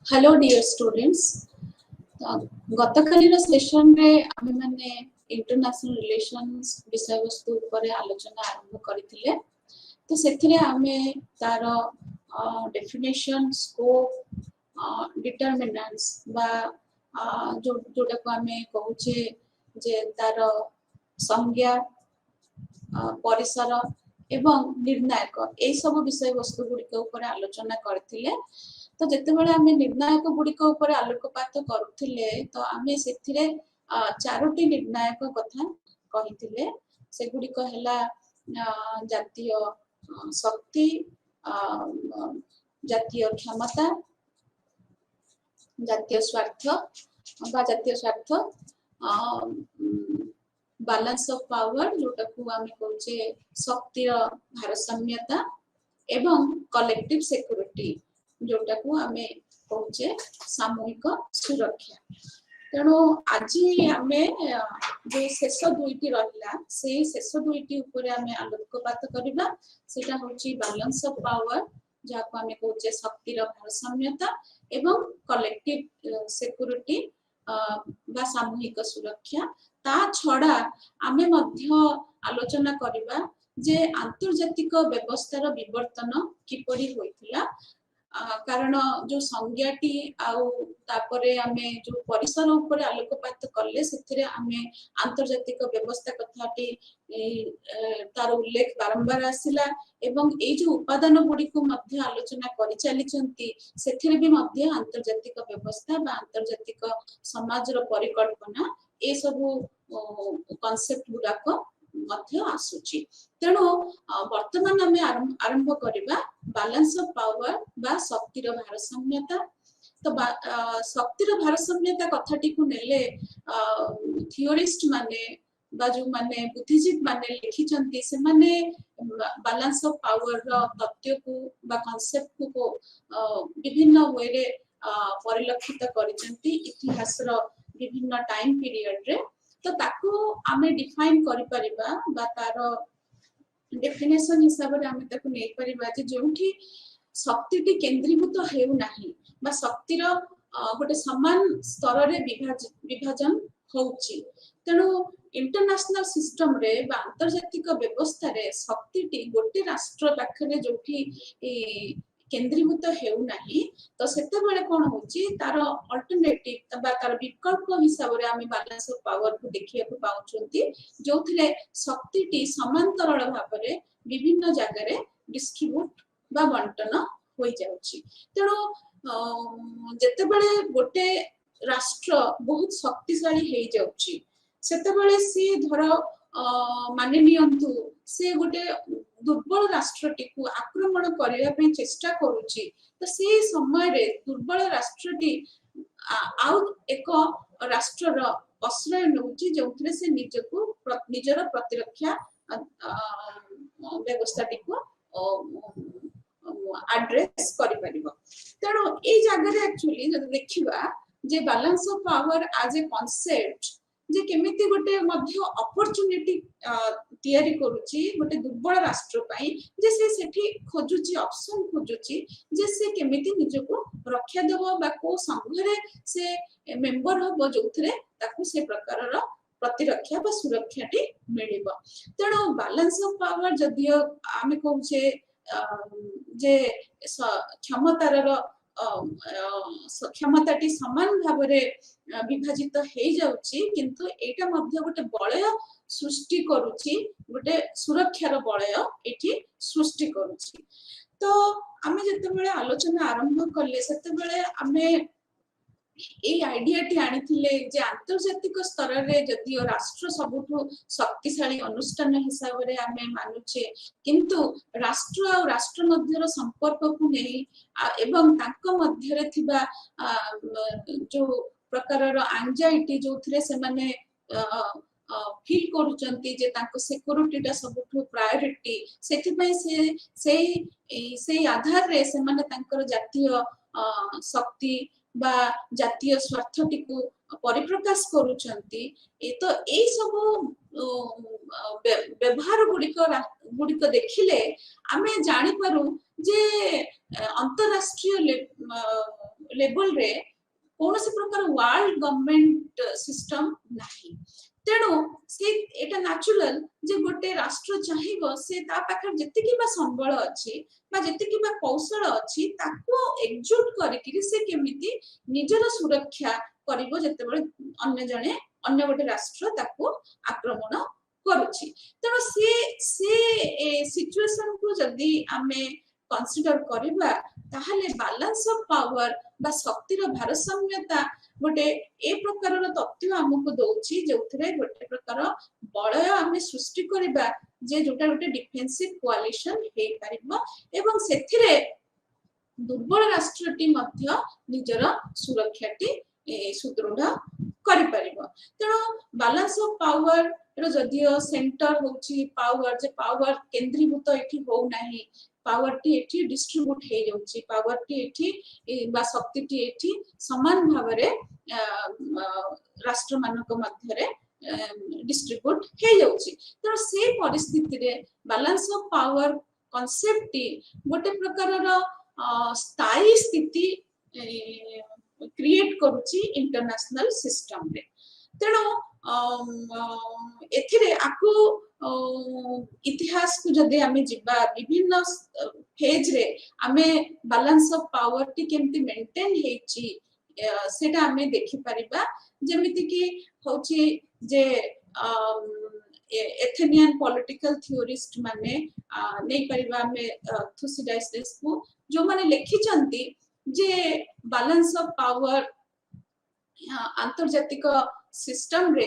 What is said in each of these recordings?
Hello dear students. गतकालीन session रे आमे माने इंटरनेशनल रिलेशंस विषय वस्तु ऊपर आलोचना आरंभ करथिले। तो सेथिरे आमे तार डेफिनेशन स्कोप डिटरमिनेंट्स बा जो जोटा को आमे कहूचे जे तार संज्ञा परिसर एवं निर्णायक ए सब विषय वस्तु गुड़िक ऊपर आलोचना करथिले। तो जेते बेले आमे निर्णायक गुड़िक ऊपर आलोकपात करुथिले तो आमे सेथिरे चारोटी निर्णायक कथा कहिथिले। से गुड़िक हैला जातीय शक्ति, जातीय क्षमता, जातीय स्वार्थ बा जातीय स्वार्थ, बैलेंस ऑफ पावर जोटा को आमे कहूचे शक्तिर भारसाम्यता एवं कलेक्टिव सिक्योरिटी जोटा को आमे कहूचे सामूहिक सुरक्षा। तेणु आज आमे जो शेष दुईटी रहिला से शेष दुईटी ऊपर आमे आलोकपात करिबा। सेटा होची बैलेंस ऑफ पावर जाको आमे कहूचे शक्तिर भारसाम्यता एवं कलेक्टिव सिक्योरिटी बा सामूहिक सुरक्षा। ता छड़ा आमे मध्य आलोचना करिबा जे आंतर्जातिक व्यवस्थार विवर्तन किपरि होइथिला। कारण जो संज्ञाटी आउ तापरे आमे जो परिसर ऊपर आलोकपात करले सेथिरे आमे आंतर्जातिक व्यवस्था कथाटी तार उल्लेख बारंबार आसिला एवं ए जो उपादान गुडी को मध्य आलोचना करि चलिचंती सेथिरे भी मध्य आंतर्जातिक व्यवस्था बा आंतर्जातिक समाज रो परिकल्पना ए सबु कांसेप्ट गुडाक मध्य आसुची। तेणु वर्तमान आमे आरंभ करिबा बैलेंस ऑफ पावर बा शक्तिर भारसाम्यता। तो शक्तिर भारसाम्यता कथाटी को नेले थियोरिस्ट माने बा जो माने बुद्धिजीवी माने लिखिचंती से माने बैलेंस ऑफ पावर रो तथ्य को बा कांसेप्ट को विभिन्न वे रे परिलक्षित करिचंती इतिहास रो विभिन्न टाइम पीरियड रे। तो ताको आमे डिफाइन करि परिबा बा तार डेफिनेशन हिसाब रे आमे ताको नै परिबा जे जोंठी शक्तिटी केंद्रीभूत हेउ नाही बा शक्तिर गोटे समान स्तर रे विभाजन होउची। तेणु इंटरनेशनल सिस्टम रे बा अंतर्जातिक व्यवस्था रे शक्तिटी गोटे राष्ट्र पाखरे जोठी केंद्रीभूत हेउ नाही तो सेते बेले कोन होची तार अल्टरनेटिव बा तार विकल्प हिसाब रे आमे बैलेंस ऑफ पावर को देखिया को पाउचंती जोथिले शक्तिटी समांतरल भाव रे विभिन्न जगह रे डिस्ट्रीब्यूट बा बंटन होई जाउची। तेणु जेते बेले गोटे राष्ट्र बहुत शक्तिशाली हेई जाउची सेते बेले सी धर माने नियंतु से गोटे दुर्बल राष्ट्रटी को आक्रमण करिया पे चेष्टा करूची तो से समय रे दुर्बल राष्ट्रटी आउ एक राष्ट्रर आश्रय नउची जोंथरे से निजको निजर प्रतिरक्षा व्यवस्थाटी को एड्रेस करि परिबो। तेणु ए जगह रे एक्चुअली जब देखिबा जे balance of power as a concept जे केमिति गोटे मध्य अपॉर्चुनिटी तयारी करूची गोटे दुर्बल राष्ट्र पई जे से सेठी खोजुची ऑप्शन खोजुची जे से केमिति निजको रक्षा देबो बा को संघरे से मेंबर होबो जोथरे ताकू से प्रकारर प्रतिरक्षा बा सुरक्षाटी मिलिबो। तेणु बैलेंस ऑफ पावर जदियो आमे कहूचे जे क्षमतार क्षमताटी समान भाव रे विभाजित हेई जाउची किंतु एटा मध्य गोटे बलय सृष्टि करूची गोटे सुरक्षार बलय एठी सृष्टि करूची। तो आमे जते बेले आलोचना आरंभ करले सेते बेले आमे ए आइडिया टी आनिथिले जे आंतर्जातिक स्तर रे जदियो राष्ट्र सबुठु शक्तिशाली अनुष्ठान हिसाब रे आमे मानुचे किंतु राष्ट्र और राष्ट्र मध्यर संपर्क को नै एवं तांको मध्य रे थिबा जो प्रकारर एंजाइटी जोथरे से माने फील करूचंती जे तांको सिक्योरिटीटा सबुठु प्रायोरिटी सेति पई से आधार रे से माने तांकर जातीय शक्ति बा जातीय स्वार्थटी को परिप्रकाश करूचंती। ए तो ए सब व्यवहार गुड़िक देखिले आमे जानि पारू जे अंतरराष्ट्रीय लेवल रे कौन से प्रकार वर्ल्ड गवर्नमेंट सिस्टम नाही तेणु से एटा नेचुरल जे गोटे राष्ट्र चाहिबो से ता पाखर जतिकी बा संबल अछि बा जतिकी बा कौशल अछि ताको एकजुट करिकि से केमिति निजर सुरक्षा करिवो जतेबेले अन्य जने अन्य गोटे राष्ट्र ताको आक्रमण करूची तेणु से सिचुएशन को जदि आमे कंसीडर करिबा ताहले बैलेंस ऑफ पावर बा शक्तिर भारसाम्यता गोटे ए प्रकार तथ्य हमको दउची जोथरे गोटे प्रकार बलय आमे सृष्टि करिबा जे जोटा गोटे डिफेंसिव कोअलिशन हे परिबा एवं सेथिरे दुर्बल राष्ट्रटी मध्य निजर सुरक्षाटी सुदृढ़ करि परिबो तेणु बैलेंस ऑफ पावर रो जदियो सेंटर होची पावर जे पावर केंद्रीभूत एठी हो नाही पावर टी एठी डिस्ट्रीब्यूट हे जाउची पावर टी एठी बा शक्ति टी एठी समान भावरे राष्ट्र मानक मध्य रे डिस्ट्रीब्यूट हे जाउची तो से परिस्थिति रे balance of power concept T गोटे प्रकार रो स्थायी स्थिति क्रिएट करूची इंटरनेशनल सिस्टम रे तेणु एथिरे आकु इतिहास को जदि आमे जिबा विभिन्न फेज रे आमे बैलेंस ऑफ पावर टी केमति मेंटेन हेची सेटा आमे देखि परिबा जेमिति कि होची जे एथेनियन पॉलिटिकल थ्योरिस्ट माने नै परिबा आमे थुसिडाइसिस को जो माने लिखि चंती जे balance of power Antarjatik system रे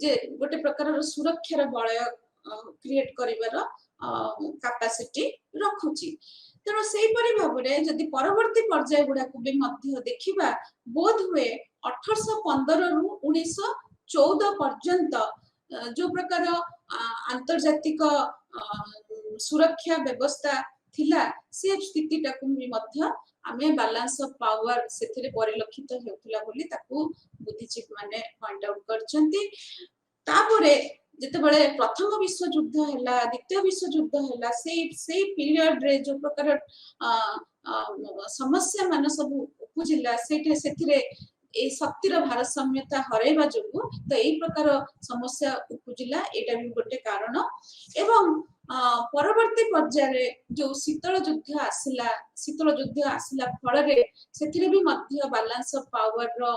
जे गोटे प्रकार सुरक्षार बलय क्रिएट करिवार कैपेसिटी रखुची तेणु से परि भाबरे जदि परवर्ती पर्याय गुडा को भी मध्य देखिबा बोध हुए 1815 रु 1914 पर्यंत जो प्रकार आंतर्जातिक सुरक्षा व्यवस्था थिला से स्थिति टाकू भी मध्य आमे बैलेंस ऑफ पावर सेथिरे परिलक्षित हेउतला बोली ताकू बुद्धिजीवी माने पॉइंट आउट करचंती तापरे जेतेबेले प्रथम विश्व युद्ध हैला द्वितीय विश्व युद्ध हैला से पीरियड रे जो प्रकार समस्या मान सब उपजिला सेथिरे ए शक्तिर भारसाम्यता हरैबा जोगु तो एई प्रकार समस्या उपजिला एटा भी गोटे कारण एवं परवर्ती पर्याय जो शीतल युद्ध आसिला फल रे सेथिरे भी मध्य बैलेंस ऑफ पावर रो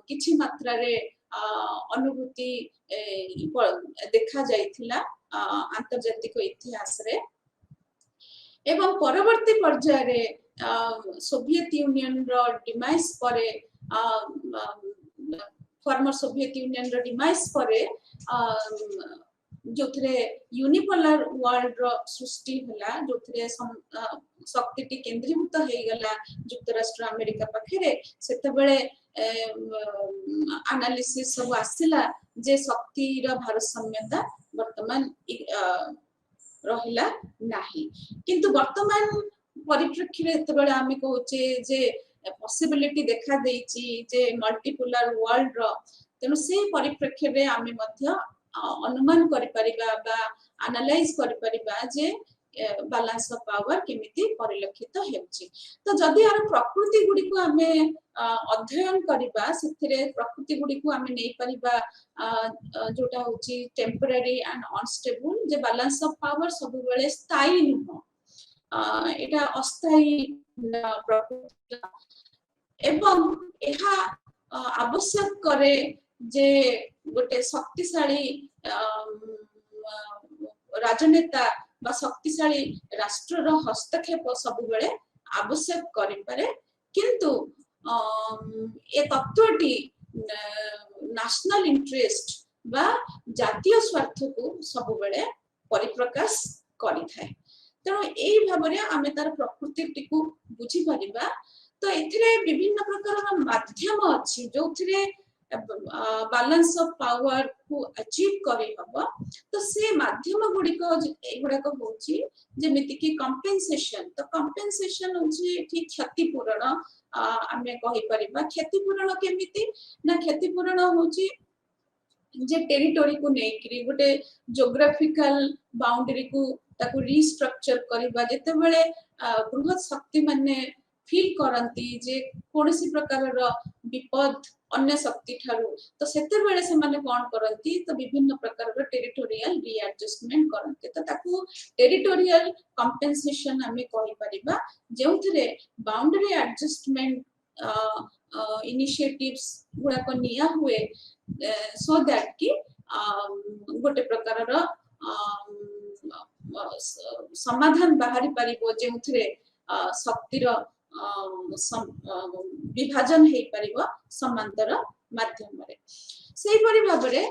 किछि मात्रा रे अनुभूति देखा जाइथिला आंतर्जातिक इतिहास रे एवं परवर्ती पर्याय रे सोवियत यूनियन रो डिमाइस परे फॉर्मर सोवियत यूनियन रो डिमाइस परे जोथरे यूनिपोलर वर्ल्ड रो सृष्टि होला जोथरे शक्ति केंद्रीभूत हे गला युक्तराष्ट्र अमेरिका पाखरे सेतबेले एनालिसिस सब आसिला जे शक्ति रो भारसाम्यता वर्तमान रहिला नाही किंतु वर्तमान परिप्रेक्षी रे एतबेले आमे कहूचे जे पॉसिबिलिटी देखा देइची जे मल्टीपोलर वर्ल्ड रो तेनु से परिप्रेक्षी रे आमे मध्य अनुमान करि परिबा बा एनालाइज करि परिबा जे बैलेंस ऑफ पावर केमिति परिलक्षित हेउची तो जदि आर प्रकृति गुडी को हमें अध्ययन करिबा सेथिरे प्रकृति गुडी को हमें नै परिबा जोटा होची temporary and unstable J balance of power सब बेले स्थायी नुह एटा अस्थायी प्रकृति एवं एहा आवश्यक करे जे गोटे शक्तिशाली राजनेता बा शक्तिशाली राष्ट्र रो हस्तक्षेप सब बेले आवश्यक करि पारे किंतु ए तत्वटी नेशनल इंटरेस्ट बा जातीय स्वार्थ को सब बेले परिप्रकाश करि थाए तेणु एई भाबरे आमे तार प्रकृति को बुझी परिबा तो एथिरे विभिन्न प्रकार माध्यम अछि जोथिरे बैलेंस ऑफ पावर को अचीव करी हबो तो से माध्यम गुडी को एगुडा को होची जेमिति कि कंपेंसेशन तो कंपेंसेशन होची ठीक क्षतिपूरण आमे कहि परिबा क्षतिपूरण केमिति ना क्षतिपूरण होची जे टेरिटरी को नेकरी गोटे ज्योग्राफिकल बाउंड्री को ताको रिस्ट्रक्चर करबा जेते बेले बृहत शक्ति माने फील करती जे कोनोसी प्रकार विपद अन्य शक्ति ठारू तो सेते बेले से माने कोन करंती तो विभिन्न प्रकार टेरिटोरियल रीएडजस्टमेंट करंती तो ताकू टेरिटोरियल कंपेंसेशन हमें कहि परिबा जेउथिरे बाउंड्री एडजस्टमेंट इनिशिएटिव्स गुडा को निया हुए सो दैट कि गोटे प्रकार समाधान बाहरी पारिबो जेउथिरे शक्तिर विभाजन हेई परिबो समांतर माध्यम रे सेही परि भाबरे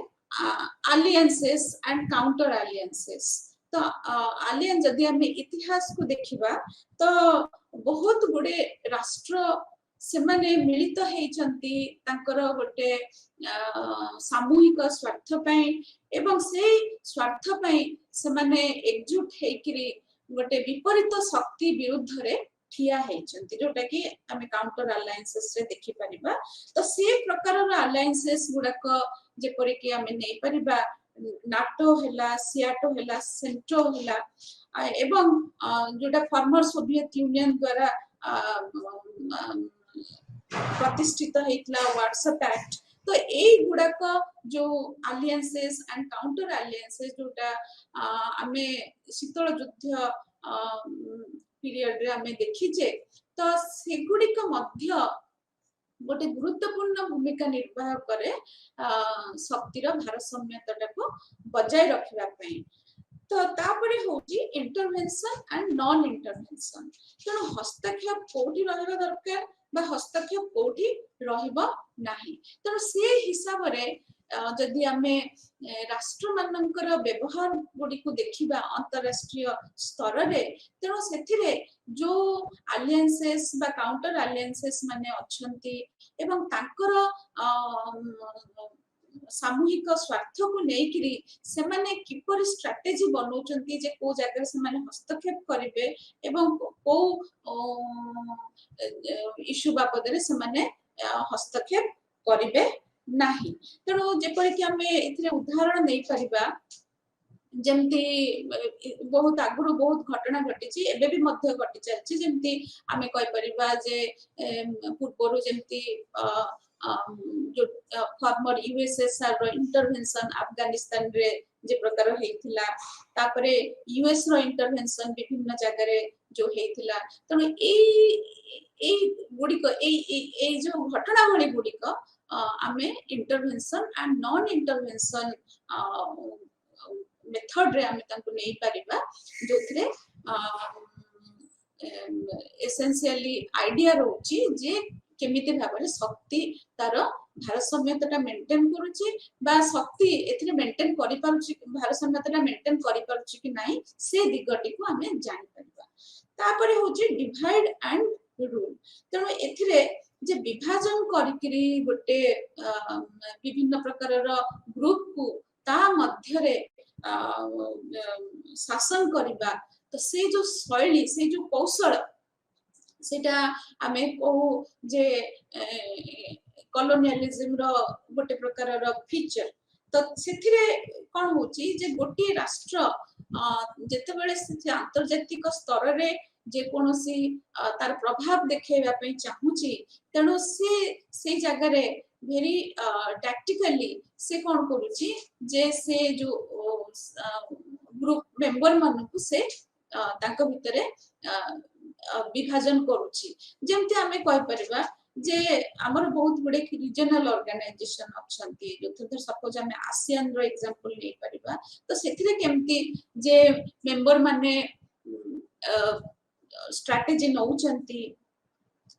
अलायंसेस एंड काउंटर अलायंसेस तो अलायंस जदि हम इतिहास को देखिबा तो बहुत गुडे राष्ट्र से माने मिलित हेइचंती तांकर गोटे सामूहिक स्वार्थ पई एवं से स्वार्थ पई से माने एकजुट हेइकरी गोटे विपरीत शक्ति विरुद्ध रे ठिया हेइचंती जोटा कि हमें काउंटर अलायंसेस रे देखि परिबा तो से प्रकार अलायंसेस गुडा को जेपरि कि हमें नै परिबा नाटो हैला सियाटो हैला सेंट्रो हैला एवं जोटा फॉर्मर सोवियत यूनियन द्वारा प्रतिष्ठित हेतला व्हाट्सएप एक्ट तो ए गुडा को जो अलायंसेस एंड काउंटर अलायंसेस जोटा हमें शीतल युद्ध पीरियड रे हमें देखिचे तो सेगुडी का मध्य गोटे गुरुत्वपूर्ण भूमिका निर्वाह करे शक्तिर भारसाम्यता को बजाय रखिबा पई तो तापरे होची इंटरवेंशन एंड नॉन इंटरवेंशन तेणु हस्तक्षेप कोठी रहबा दरकार बा हस्तक्षेप कोठी रहबा नाही तेणु से हिसाब रे जदि आमे राष्ट्र मानकर व्यवहार गुडी को देखिबा अंतरराष्ट्रीय स्तर रे तेणु सेथिरे जो अलायंसेस बा काउंटर अलायंसेस माने अछंती एवं तांकर सामूहिक स्वार्थ को लेकिरी से माने किपर स्ट्रेटजी बनौचंती जे को जगह से माने हस्तक्षेप करिवे एवं को इशू बाबद रे से माने हस्तक्षेप करिवे नाही तेणु जेपरि कि हमें इथरे उदाहरण नै परिबा जेमती बहुत आगुरु बहुत घटना घटी एबे भी मध्य घटी चलछि जेमती हमें कहि परिबा जे पूर्वरु जेमती जो फॉर्मर यूएसएसआर रो इंटरवेंशन अफगानिस्तान रे जे प्रकार हेइथिला तापरे यूएस रो इंटरवेंशन विभिन्न जगह रे जो हेइथिला तनो ए गुडी को ए जो घटना घड़ी गुडी को आमे intervention and non intervention method रे आमे तांको नै परिबा जोथरे एसेंशियली आइडिया रोची जे केमिति भाबरे शक्ति तार भारसाम्यता मेंटेन करूची बा शक्ति एथिरे मेंटेन करि पारुची भारसाम्यता मेंटेन करि पारुची कि नाही से दिगटी को हमें जानि परिबा तापरे होची डिवाइड एंड रूल तेणु एथिरे जे विभाजन करिकरी गोटे विभिन्न प्रकार ग्रुप को ता मध्य रे शासन करिबा तो से जो शैली से जो कौशल सेटा हमें को जे कॉलोनियलिज्म रो गोटे प्रकार रो फीचर तो सेथिरे कोन होची जे गोटे राष्ट्र जेते बेले से अंतर्जातिक स्तर रे जे कोनोसी तार प्रभाव देखेबा पई चाहूची तेणु से जगह रे वेरी टैक्टिकली से कोन करूची जे से जो ग्रुप मेंबर मानन को से तांको भितरे विभाजन करूची जेमते हमें कहि परिबा जे हमर बहुत गुडे रीजनल ऑर्गेनाइजेशन अछंती जो सपोज हमें आसियान रो एग्जांपल ले परिबा तो सेथिरे केमती जे मेंबर माने स्ट्रेटजी नौचंती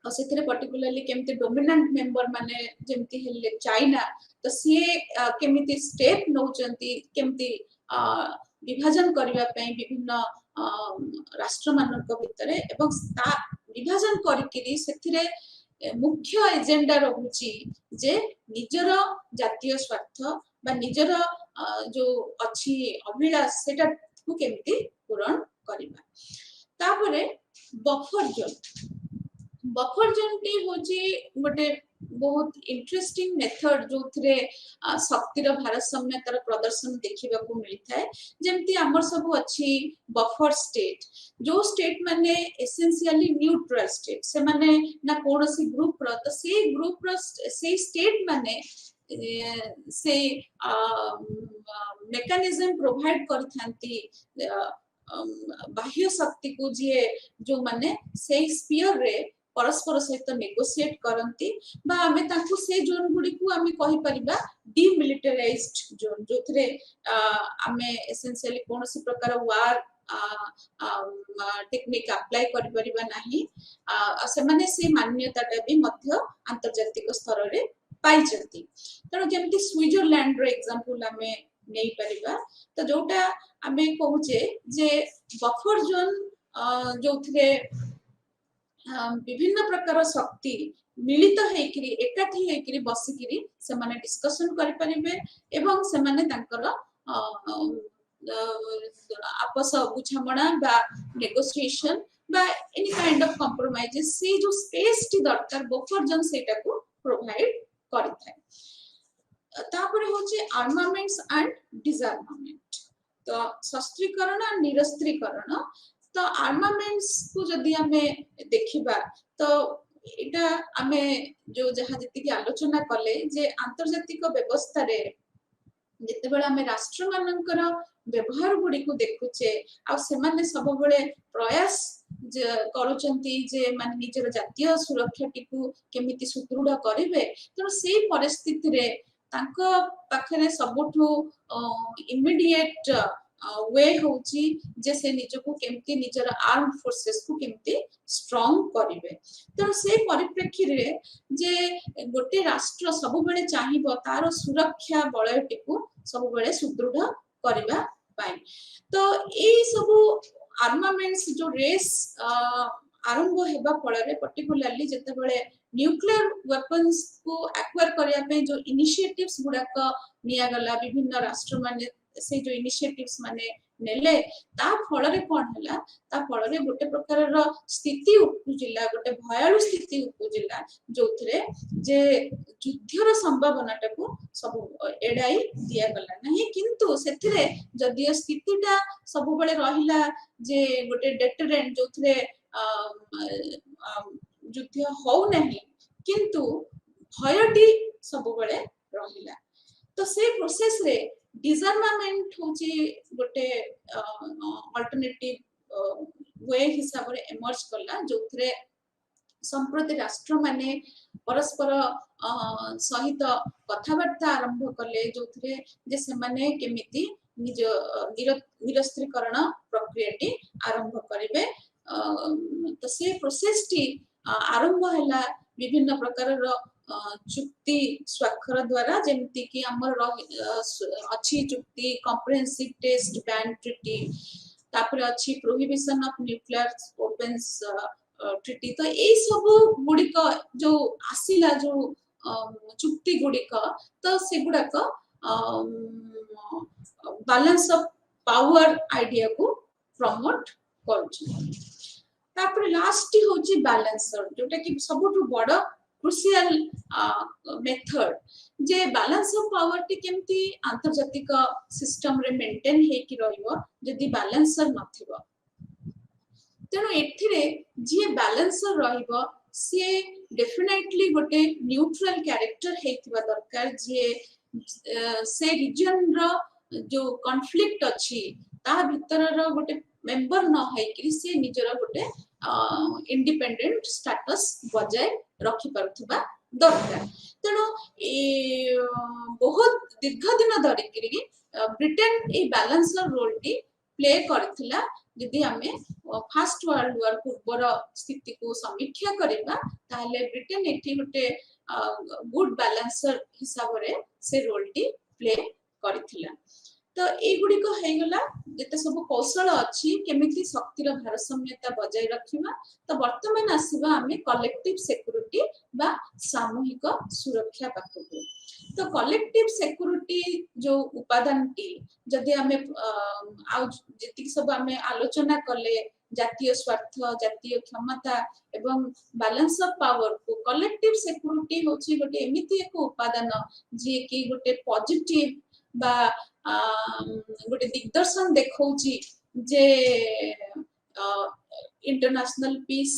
और सेथिरे पर्टिकुलरली केमती डोमिनेंट मेंबर माने जेमती हेले चाइना तो सी केमिति स्टेप नौचंती केमती विभाजन करिवा पई विभिन्न राष्ट्र मानक भितरे एवं विभाजन करिकरी सेथिरे मुख्य एजेंडा रहुची जे निजर जातीय स्वार्थ बा निजर जो अछि अभिलाष सेटा को केमती पूरण करिबा तापरे बफर जोन टी होची गोटे बहुत इंटरेस्टिंग मेथड जो थरे शक्तिर भारसाम्यतार प्रदर्शन देखा मिलता है जमती आमर सब अच्छी बफर स्टेट जो स्टेट माने एसेंशियली न्यूट्रल स्टेट से माने ना कौन सी ग्रुप रो तो से ग्रुप रो से स्टेट माने से मेकानिज्म प्रोवाइड करथांती बाह्य शक्ति को जे जो माने से स्फीयर रे परस्पर सहित नेगोशिएट करंती बा आमे ताकू से जोन गुडी को आमे कहि परिबा डिमिलिटराइज्ड जोन जोथरे आमे एसेंशियली कोनोसी प्रकार वार टेक्निक अप्लाई करि परिबा नाही से माने से मान्यताटा भी मध्य अंतर्जातिक स्तर रे पाई जंती तनो जेमति स्विट्जरलैंड रो एग्जांपल आमे नै परिबा तो जोटा आमे कहूचे जे बफर जोन जोथरे विभिन्न प्रकार शक्ति मिलित हेकरी एकाठी हेकरी बसिकरी से माने डिस्कशन करि परिबे एवं से माने तांकर आपस बुझामणा बा नेगोशिएशन बा एनी काइंड ऑफ कॉम्प्रोमाइजेस से जो स्पेस टी दरकार बफर जोन सेटा को प्रोवाइड करिथाय तापरे होचे आर्मामेंट्स एंड डिसआर्मामेंट तो शस्त्रीकरण और निरस्त्रीकरण तो आर्मामेंट्स को जदि हमें देखिबा तो एटा हमें जो जहां जति की आलोचना कले जे अंतर्जातिक व्यवस्था रे जते बेला हमें राष्ट्र मानकर व्यवहार गुडी को देखुचे आ से माने सब बेले प्रयास करूचंती जे माने निजर जातीय सुरक्षा टिकु केमिति सुदृढ़ करिवे तो से परिस्थिति रे तांको पाखरे सबठु इमीडिएट वे होची जे से निजको केमती निजर आर्म फोर्सेस को केमती स्ट्रांग करिवे तो से परिप्रेक्षी रे जे गोटे राष्ट्र सब बेले चाहिबो तार सुरक्षा बलयटी को सब बेले सुदृढ़ करिबा पाई तो ए सब आर्मामेंट्स जो रेस आरंभ हेबा फଳରେ पर्टिकुलरली जते बेले न्यूक्लियर वेपन्स को एक्वायर करिया पे जो इनिशिएटिव्स गुडा का निया गला विभिन्न राष्ट्र माने से जो इनिशिएटिव्स माने नेले ता फଳରେ कोन हला ता फଳରେ गोटे प्रकार रो स्थिति उपजिला गोटे भयालु स्थिति उपजिला जोथरे जे युद्धर संभावनाटा को सब एडाई दिया गला नहीं किंतु सेथिरे जदियो स्थितिटा सब बेले रहिला जे गोटे डेटरेंट जोथरे युद्ध हो नहीं किंतु भयटी सब बेले रहिला तो से प्रोसेस रे डिसआर्मामेंट होची गोटे अल्टरनेटिव वे हिसाब रे एमर्ज करला जोथरे संप्रति राष्ट्र माने परस्पर सहित कथावार्ता आरंभ कले जोथरे जे से माने केमिति निज निरस्त्रीकरण प्रक्रियाटी आरंभ करिवे तो से प्रोसेस टी आरंभ हैला विभिन्न प्रकार रो चुक्ति स्वाक्षर द्वारा जेमति कि हमर अछि चुक्ति कॉम्प्रिहेंसिव टेस्ट बैन ट्रीटी तापर अछि prohibition of nuclear weapons treaty तो ए सब गुडी को जो आसीला जो चुक्ति गुडी को तो से गुडा को बैलेंस ऑफ पावर आइडिया को प्रमोट करछु तापर लास्ट होची बैलेंसर जोटा कि सबटु बड़ crucial method J balance of power T केमती अंतर्जातिक सिस्टम रे मेंटेन हे कि रहइबो जदी बैलेंसर नथिबो तेनो एथिरे जे बैलेंसर रहइबो से डेफिनेटली गोटे न्यूट्रल कैरेक्टर हेतिबा दरकार जे से रीजन रो जो कॉन्फ्लिक्ट अछि ता भीतर रो गोटे मेंबर न है कि से निजर गोटे इंडिपेंडेंट स्टेटस बजाय रखि परथबा दरकार तेनो ए बहुत दीर्घ दिन धरि कि ब्रिटेन ए बैलेंसर रोल टी प्ले करथिला यदि हमें फर्स्ट वर्ल्ड वॉर पूर्वर स्थिति को समीक्षा करबा ताले ब्रिटेन एठी गोटे गुड बैलेंसर हिसाब रे से रोल टी प्ले करथिला तो एगुड़ी को हेगला जेते सब कौशल अच्छी केमिति शक्तिर भारसाम्यता बजाय रखिबा। तो वर्तमान आसीबा आमे कलेक्टिव सिक्योरिटी बा सामूहिक सुरक्षा पाखकु। तो कलेक्टिव सिक्योरिटी जो उपादानटी जदि आमे जेतिक सब आमे आलोचना कले जातीय स्वार्थ जातीय क्षमता एवं बैलेंस ऑफ पावर को कलेक्टिव सिक्योरिटी होची गोटे एमिति एक उपादान जे कि गोटे पॉजिटिव बा गोटे दिग्दर्शन देखौची जे इंटरनेशनल पीस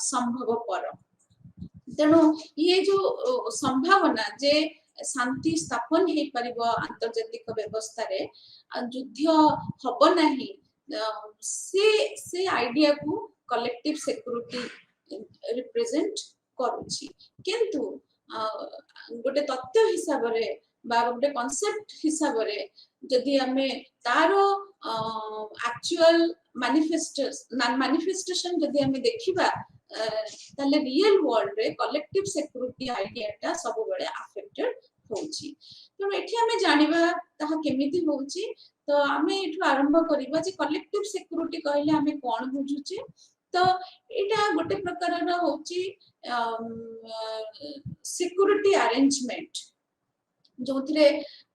संभव पर। तेणु ये जो संभावना जे शांति स्थापन हे परिबो अंतर्जातिक व्यवस्था रे युद्ध हबो नाही से आइडिया को कलेक्टिव सिक्योरिटी रिप्रेजेंट करूची। किंतु गोटे तथ्य हिसाब रे बा गोटे कांसेप्ट हिसाब रे जदि हमें तारो एक्चुअल मैनिफेस्टेशन जदि हमें देखिबा ताले रियल वर्ल्ड रे कलेक्टिव सिक्योरिटी आइडियाटा सब बेले अफेक्टेड होउची। तो एठी हमें जानिबा ताहा केमिति होउची। तो हमें एठु आरंभ करिबा जे कलेक्टिव सिक्योरिटी कहले हमें कोन बुझुची। तो एटा गोटे प्रकार रो होउची सिक्योरिटी अरेंजमेंट जोथरे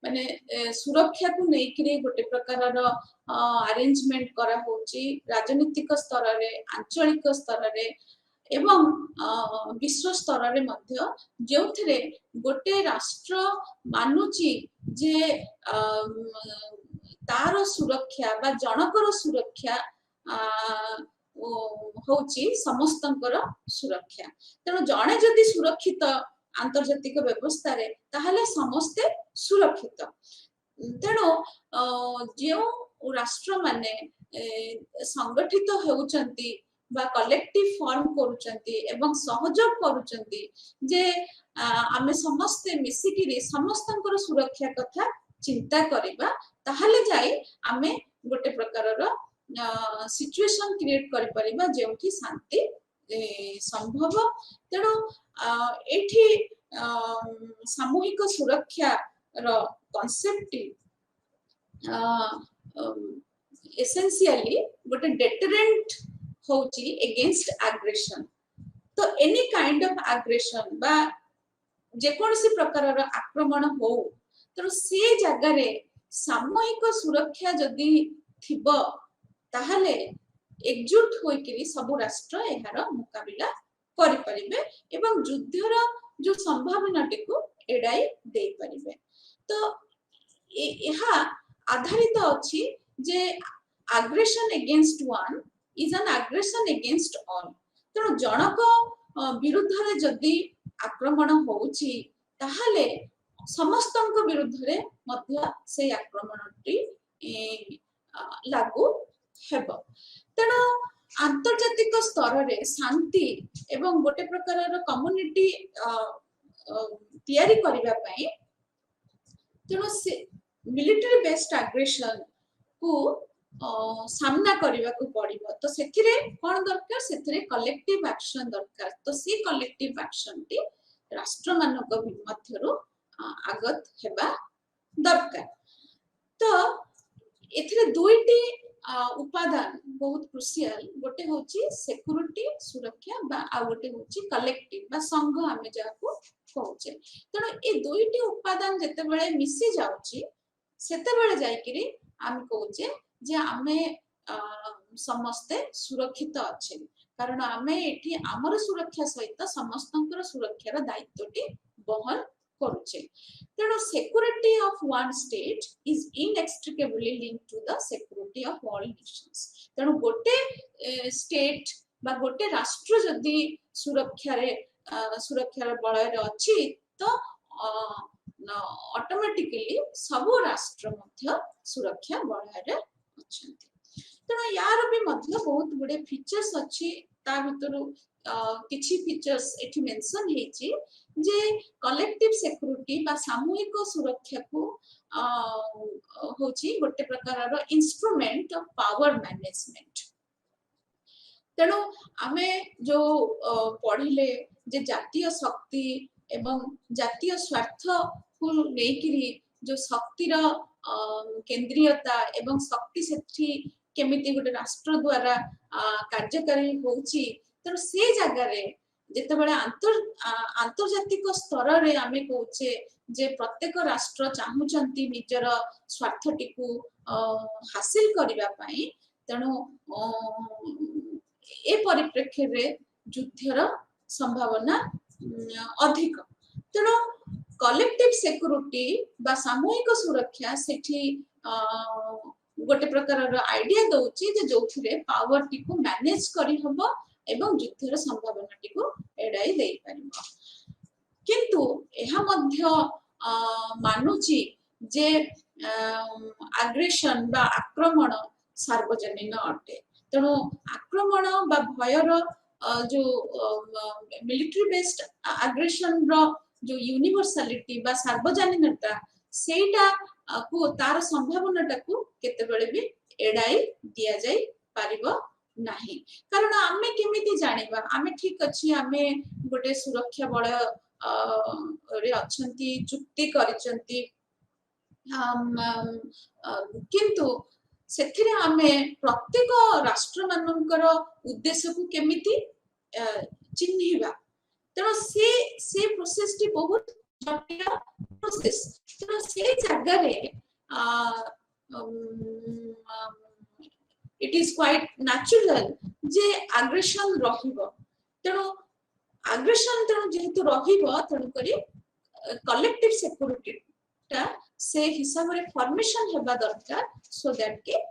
माने सुरक्षा को नेकरे गोटे प्रकार रो अरेंजमेंट करा होउची राजनीतिक स्तर रे आंचलिक स्तर रे एवं विश्व स्तर रे मध्य जोथरे गोटे राष्ट्र मानुची जे तार सुरक्षा बा जनकर सुरक्षा होउची समस्तंकर सुरक्षा। तेणु जणे जदि सुरक्षित आंतर्जातिक व्यवस्था रे ताहले समस्ते सुरक्षित। तेणु जो राष्ट्र माने संगठित होउचंती बा कलेक्टिव फॉर्म करूचंती एवं सहयोग करूचंती जे आमे समस्ते मिसिकिरी समस्तंकर सुरक्षा कथा चिंता करिबा ताहले जाई आमे गोटे प्रकारर सिचुएशन क्रिएट करि परिबा जेउठी शांति संभव। तेणु एठी सामूहिक सुरक्षा रो कांसेप्ट एसेंशियली गोटे डेटरेंट होची अगेंस्ट एग्रेशन। तो एनी काइंड ऑफ एग्रेशन बा जे कोनसी प्रकार रो आक्रमण हो तो से जगह रे सामूहिक सुरक्षा जदि थिबो ताहले एकजुट होई कि सब राष्ट्र एहार मुकाबिला करि परिबे एवं युद्धर जो संभावनाटी को एडाई दे परिबे। तो एहा आधारित अछि जे aggression against one is an aggression against all. तेणु जनक विरुद्ध रे जदि आक्रमण होउची ताहले समस्तंक विरुद्ध रे मध्य से आक्रमणटी लागू हेबो। तेणु आंतर्जातिक स्तर रे शांति एवं गोटे प्रकार कम्युनिटी तैयारी करिबा पई तेणु से मिलिटरी बेस्ड एग्रेशन को सामना करने को पड़िबो। तो सेथिरे कोन दरकार सेथिरे कलेक्टिव एक्शन दरकार। तो सी कलेक्टिव एक्शन टी राष्ट्र मानक मध्यरो आगत हेबा दरकार। तो एथिरे दुईटी उपादान बहुत क्रुशियल गोटे होची सिक्योरिटी सुरक्षा बा आ गोटे होची कलेक्टिव बा संघ आमे जाको कहूचे। तेणु ए दुईटी उपादान जते बेले मिसी जाउची सेते बेले जाई किरी आमे कहूचे जे आमे समस्ते सुरक्षित अच्छे। कारण आमे एठी हमर सुरक्षा सहित समस्तंकर सुरक्षार दायित्वटी बहन करूचे। तेणु security of one state is inextricably linked to the security of all nations. तेणु गोटे स्टेट बा गोटे राष्ट्र जदि सुरक्षार बलय रे अछि तो ऑटोमेटिकली सब राष्ट्र मध्य सुरक्षा बलय रे अछंती। तेणु यार भी मतलब बहुत गुडे फीचर्स अछि। ता भितरु किछि फीचर्स एठी मेंशन हेछि जे कलेक्टिव सिक्योरिटी बा सामूहिक सुरक्षा को होछि गोटे प्रकार रो इंस्ट्रूमेंट ऑफ पावर मैनेजमेंट। तेणु आमे जो पढ़िले जे जातीय शक्ति एवं जातीय स्वार्थ को लेकिरी जो शक्तिर केन्द्रीयता एवं शक्ति सेठी केमिति गोटे राष्ट्र द्वारा कार्यकारी होउची तेणु से जगह जितेबाला आंतर्जातिक स्तर रे आमे कहूचे जे प्रत्येक राष्ट्र चाहूचंती निजर स्वार्थटी को हासिल करबा पई तेणु ए परिप्रेक्षी रे युद्धर संभावना अधिक तेणु कलेक्टिव सिक्योरिटी बा सामूहिक सुरक्षा सेठी गोटे प्रकार आइडिया दउची जे जोथिरे पावर टी को मैनेज करी हबो एवं युद्धर संभावना टी को एडाई देई परिबो किंतु एहा मध्य मानुची जे आग्रेशन बा आक्रमण सार्वजनीन अटे तेणु आक्रमण बा भयर जो मिलिटरी बेस्ड आग्रेशन रो जो यूनिवर्सलिटी बा सार्वजनीनता सेटा को तार संभावनाटा को केतेबेले भी एडाई दिया जाई पारिबो नाही कारण आमे केमिति जानिबा आमे ठीक अछि आमे गोटे सुरक्षा बळ रे अछंती चुक्ति करिसंती किंतु सेथिरे आमे प्रत्येक राष्ट्र मानकर उद्देश्य को केमिति चिन्हिबा तेणु से प्रोसेस टी बहुत जटिल प्रोसेस तेणु से जगह रे it is quite natural J aggression रहिबो तेणु aggression तेणु जेहेतु रहिबो तेणु करी collective security टा से हिसाब रे फॉर्मेशन हेबा दरकार सो दैट के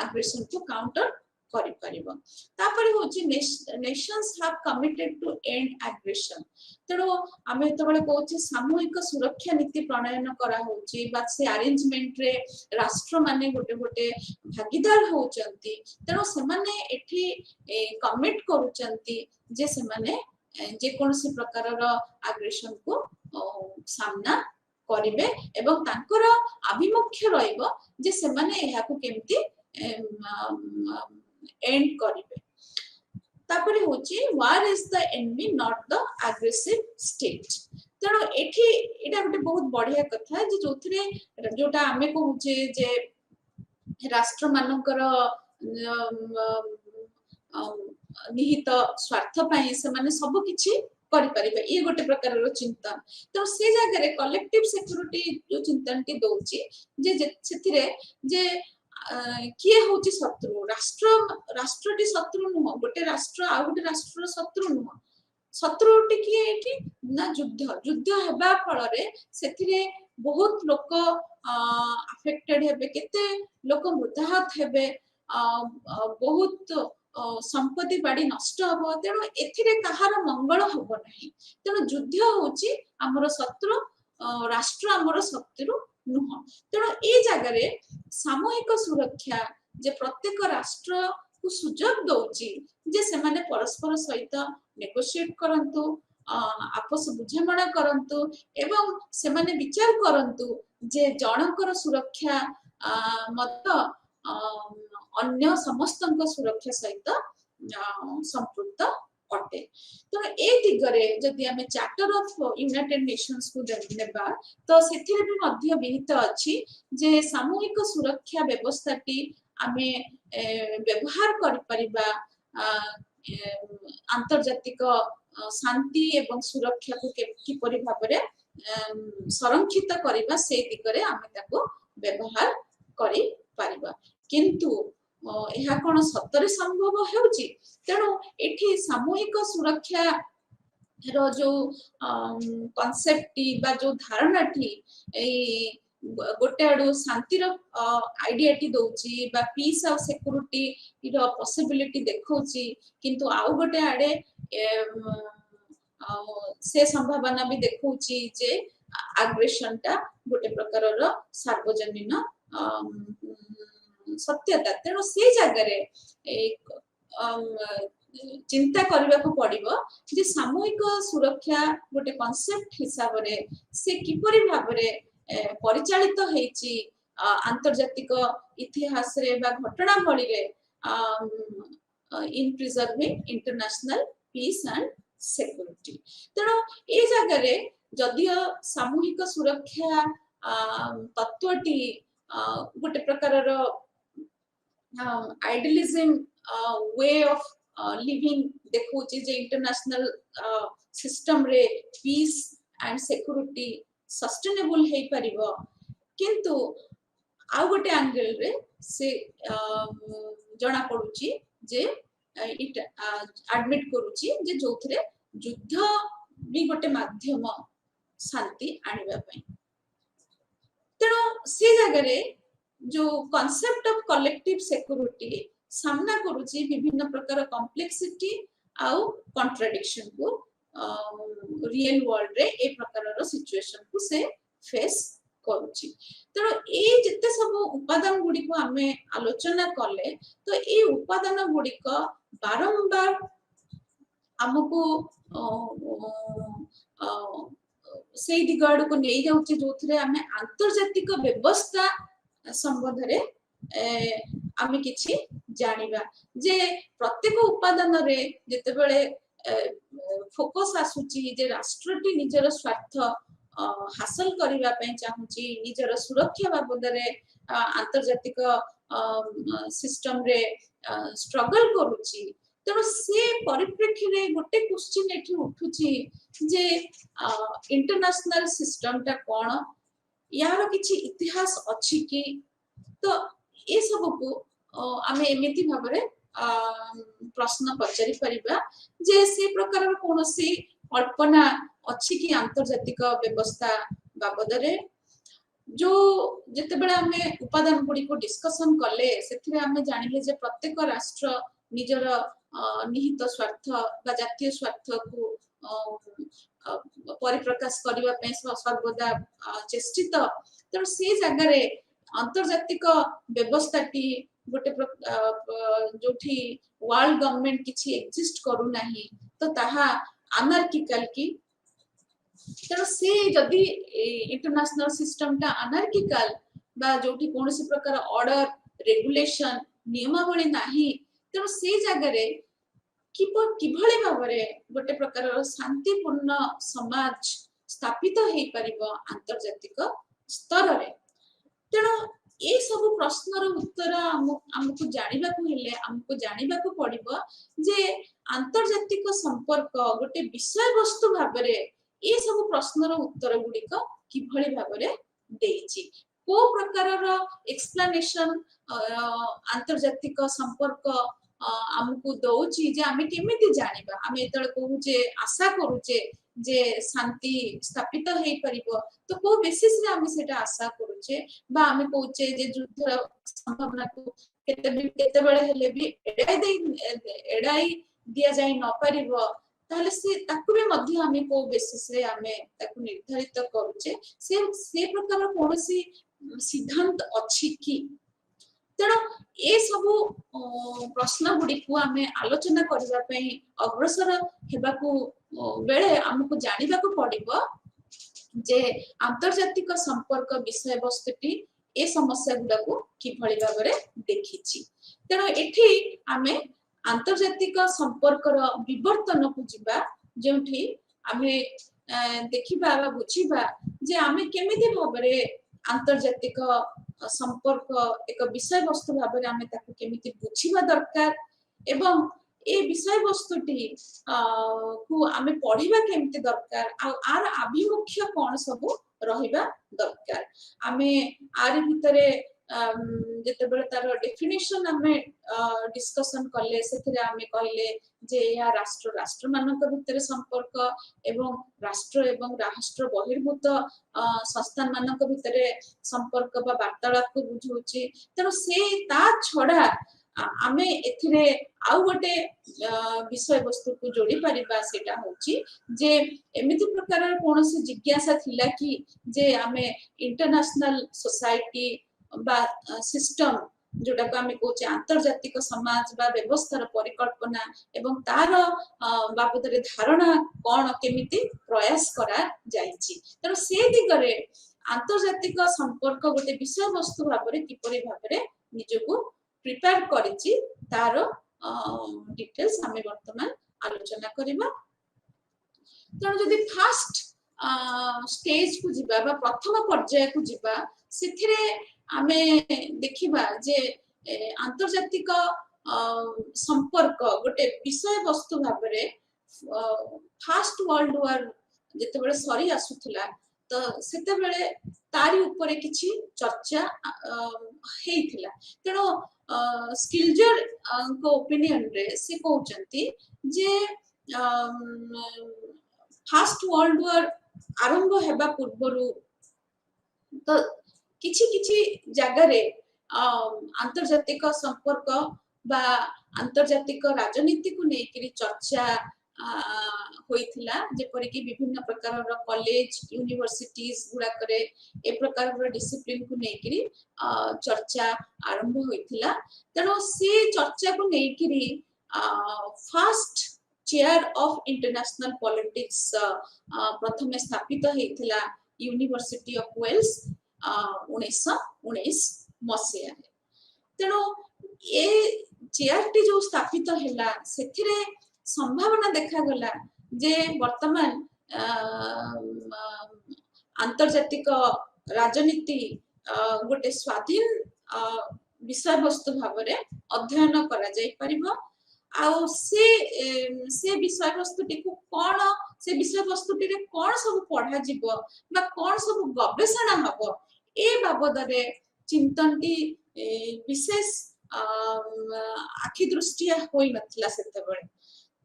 aggression को काउंटर करि परिबो तापरे होची nations have committed to end aggression तेणु आमे तबले कहूची सामूहिक सुरक्षा नीति प्रणयन करा होची बा से अरेंजमेंट रे राष्ट्र माने गोटे गोटे भागीदार होचंती तेणु से माने एठी कमिट करूचंती जे से माने जे कोनसी प्रकार रो एग्रेशन को सामना करिवे एवं तांकर अभिमुख्य रहइबो जे से माने एहा को केमती एंड करिवे तापरे होची वार is the enemy not the aggressive state तेणु एठी एटा गोटे बहुत बढ़िया कथा जे जोथरे जोटा आमे कहूचे जे राष्ट्र मानकर निहित स्वार्थ पई से माने सब किछि करि परिबे ये गोटे प्रकार रो चिंतन तो से जगह रे कलेक्टिव सिक्योरिटी जो चिंतन टी दोउची जे सेथिरे जे किए होची शत्रु राष्ट्रटी शत्रु नुह गोटे राष्ट्र आ गोटे राष्ट्र शत्रु नुह शत्रुटी किए एठी ना युद्ध हेबा फल रे सेथिरे बहुत लोक अफेक्टेड हेबे केते लोक मृताहत हेबे बहुत संपत्ति बाड़ी नष्ट हबो तेणु एथिरे कहार मंगल हबो नाही तेणु युद्ध होची हमर शत्रु राष्ट्र हमर शत्रु नुह तेणु ए जगह रे सामूहिक सुरक्षा जे प्रत्येक राष्ट्र को सुजोग दउची जे से माने परस्पर सहित नेगोशिएट करंतु आपस बुझामणा करंतु एवं से माने विचार करंतु जे जनकर सुरक्षा मत अन्य समस्तक सुरक्षा सहित संपृक्त अटे तो ए दिगरे जदि आमे चार्टर ऑफ यूनाइटेड नेशंस को नेबा तो सेथिरे भी मध्य विहित अछि जे सामूहिक सुरक्षा व्यवस्थाटी आमे व्यवहार करि परिबा आंतर्जातिक शांति एवं सुरक्षा को किपरि भाबरे संरक्षित करिबा से दिगरे आमे ताको व्यवहार करि परिबा किंतु एहा कोन सत्तरे संभव हेउची तेणु एठी सामूहिक सुरक्षा रो जो कांसेप्ट टी बा जो धारणा टी गोटे आडू शांति रो आइडिया टी दोची बा पीस और सिक्योरिटी रो पॉसिबिलिटी देखौची किंतु आउ गोटे आडे से संभावना भी देखौची जे एग्रेशन टा गोटे प्रकार रो सार्वजनीन सत्यता तेणु से जगह रे एक चिंता करबा को पड़िबो जे सामूहिक सुरक्षा गोटे कांसेप्ट हिसाब रे से किपरि भाव रे परिचालित हेची आंतर्जातिक इतिहास रे बा घटना भली रे in preserving international peace and security तेणु ए जगह रे जदियो सामूहिक सुरक्षा तत्वटी गोटे प्रकार आइडियलिज्म वे ऑफ लिविंग देखौची जे इंटरनेशनल सिस्टम रे पीस एंड सिक्योरिटी सस्टेनेबल हे परिबो किंतु आ गोटे एंगल रे से जना पडुची जे इट एडमिट करूची जे जोथरे युद्ध भी गोटे माध्यम शांति आनिबा पई तेणु से जगह जो कॉन्सेप्ट ऑफ कलेक्टिव सिक्योरिटी सामना करूची विभिन्न प्रकार कॉम्प्लेक्सिटी आउ कॉन्ट्राडिक्शन को रियल वर्ल्ड रे ए प्रकार सिचुएशन को से फेस करूची तेणु ए जिते सब उपादान गुडी को आमे आलोचना कले तो ए उपादान गुडी को बारंबार हमको से दिगड़ को नहीं जाउची जोथरे आमे अंतर्जातिक व्यवस्था संबंध रे आमे किछि जानिबा जे प्रत्येक उपादान रे जते बेले फोकस आसुची जे राष्ट्रटी निजर स्वार्थ हासिल करबा पई चाहूची निजर सुरक्षा बाबद रे अंतर्जातिक सिस्टम रे स्ट्रगल करूची तेणु से परिप्रेक्षी रे गोटे क्वेश्चन एठी उठुची जे इंटरनेशनल सिस्टम टा कोन यार किछि इतिहास अछि कि तो ए सब को आमे एमिति भाबरे प्रश्न पचारि परिबा जे से प्रकार कोनोसी कल्पना अछि कि अंतर्जातिक व्यवस्था बाबद रे जो जते बेले आमे उपादान गुडी को डिस्कशन कले सेथिरे आमे जानिले जे प्रत्येक राष्ट्र निजर निहित स्वार्थ बा जातीय स्वार्थ को परिप्रकाश करबा पे सर्वदा चेष्टित तेणु से जगह रे अंतर्जातिक व्यवस्थाटी गोटे जोठी वर्ल्ड गवर्नमेंट किछि एग्जिस्ट करू नाही तो ताहा अनार्किकल की तेणु से जदि इंटरनेशनल सिस्टम टा अनार्किकल बा जोठी कोनोसी प्रकार ऑर्डर रेगुलेशन नियमावली नाही तेणु से जगह रे किभଳି भाबरे गोटे प्रकार शांतिपूर्ण समाज स्थापित हेई परिबो अंतर्जातिक स्तर रे तेणु ए सब प्रश्नर उत्तर हमको जानिबा को हेले हमको जानिबा को पड़िबो जे अंतर्जातिक संपर्क गोटे विषय वस्तु भाबरे ए सब प्रश्नर उत्तर गुडी को किभଳି भाबरे देइची को प्रकारर एक्सप्लेनेशन अंतर्जातिक संपर्क हमको दउची जे आमे केमिति जानिबा आमे एतले कहूचे आशा करूचे जे शांति स्थापित हेई परिबो तो को बेसिस रे आमे सेटा आशा करूचे बा आमे कहूचे जे युद्ध संभावना को केते बेले हेले भी एडाई दिया जाय न परिबो ताले से ताकु भी मध्य आमे को बेसिस रे आमे ताकु निर्धारित करूचे से प्रकार कोनोसी सिद्धांत अछि कि तेणु ए सब प्रश्न गुडी को आमे आलोचना करबा पई अग्रसर हेबाकू बेले हमको जानिबा को पड़िबो जे अंतर्जातिक संपर्क विषय वस्तुटी ए समस्या गुडा को किभଳି भाबरे देखिछि तेणु एठी आमे अंतर्जातिक संपर्कर विवर्तन को जिबा जेउठी आमे देखिबा बा बुझिबा जे आमे केमिति भाबरे अंतर्जातिक संपर्क एक विषय वस्तु भाव में आमे ताकु केमिति बुझिबा दरकार एवं ए विषय वस्तुटी को आमे पढ़िबा केमिति दरकार आ आर अभिमुख्य कोन सब रहिबा दरकार आमे आरि भितरे जते बेले तार डेफिनेशन आमे डिस्कशन करले सेथिरे आमे कहले जे या राष्ट्र राष्ट्र मानक भितरे संपर्क एवं राष्ट्र बहिर्भूत संस्थान मानक भितरे संपर्क बा वार्तालाप को बुझौची तेणु से ता छडा आमे एथिरे आउ गोटे विषय वस्तु को जोड़ी परिबा सेटा होची जे एमिति प्रकार कोनोसी जिज्ञासा थिला कि जे आमे इंटरनेशनल सोसाइटी बा सिस्टम जोटा को आमे कहूचे अंतर्जातिक समाज बा व्यवस्थार परिकल्पना एवं तार बाबद रे धारणा कोन केमिति प्रयास करा जाईची तेणु से दिगरे अंतर्जातिक संपर्क गोटे विषय वस्तु भाबरे किपरि भाबरे निजको प्रिपेयर करिची तार डिटेल्स आमे वर्तमान आलोचना करिबा तेणु जदि फर्स्ट स्टेज को जिबा बा प्रथम पर्याय को जिबा सेथिरे आमे देखिबा जे आंतर्जातिक संपर्क गोटे विषय वस्तु भाबरे फास्ट वर्ल्ड वार जेते बेले सरी आसुथिला तो सेते बेले तारी ऊपर किछि चर्चा हेइथिला तेनो स्किलजर को ओपिनियन रे से कहउचंती जे फास्ट वर्ल्ड वार आरंभ हेबा पूर्वरु तो किछि किछि जगह रे आंतर्जातिक संपर्क बा आंतर्जातिक राजनीति को लेकर चर्चा होइथिला जेपरि कि विभिन्न प्रकार कॉलेज यूनिवर्सिटीज गुडा करे ए प्रकार डिसिप्लिन को लेकर चर्चा आरंभ होइथिला तेनो से चर्चा को लेकर first chair of international politics प्रथम स्थापित हेइथिला यूनिवर्सिटी ऑफ वेल्स 1919 मसिया तेणु ये चेयर टी जो स्थापित हैला सेथिरे संभावना देखा गला जे वर्तमान आंतर्जातिक राजनीति गोटे स्वाधीन विषय वस्तु भावरे अध्ययन करा जाय परिबो आउ से विषय वस्तुटी को कोन से विषय वस्तुटी रे कोन सब पढ़ा जिवो बा कोन सब गवेषणा हबो ए बाबदरे चिंतनटी विशेष आखि दृष्टिया होई नथिला सेते बेले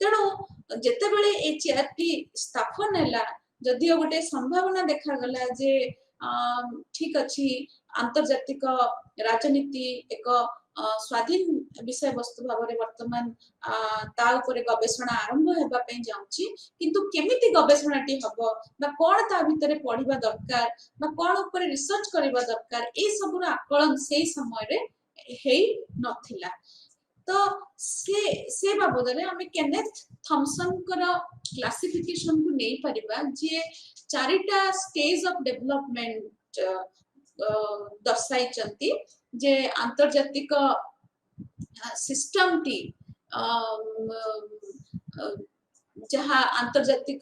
तेणु जेते बेले ए चेयरटी स्थापन हैला जदियो गोटे संभावना देखा गला जे ठीक अछि आंतर्जातिक राजनीति एक स्वाधीन विषय वस्तु भावरे वर्तमान ता ऊपर गवेषणा आरंभ हेबा पई जाउची किंतु केमिति गवेषणाटी हबो बा कोन ता भितरे पढिबा दरकार बा कोन ऊपर रिसर्च करबा दरकार ए सबुर आकलन सेही समय रे हेई नथिला तो से बाबदरे हमें केनेथ थॉमसन कर क्लासिफिकेशन को नहीं परिबा जे चारिटा स्टेज ऑफ डेवलपमेंट दर्शाई चंती जे आंतर्जातिक सिस्टम टी जहाँ आंतर्जातिक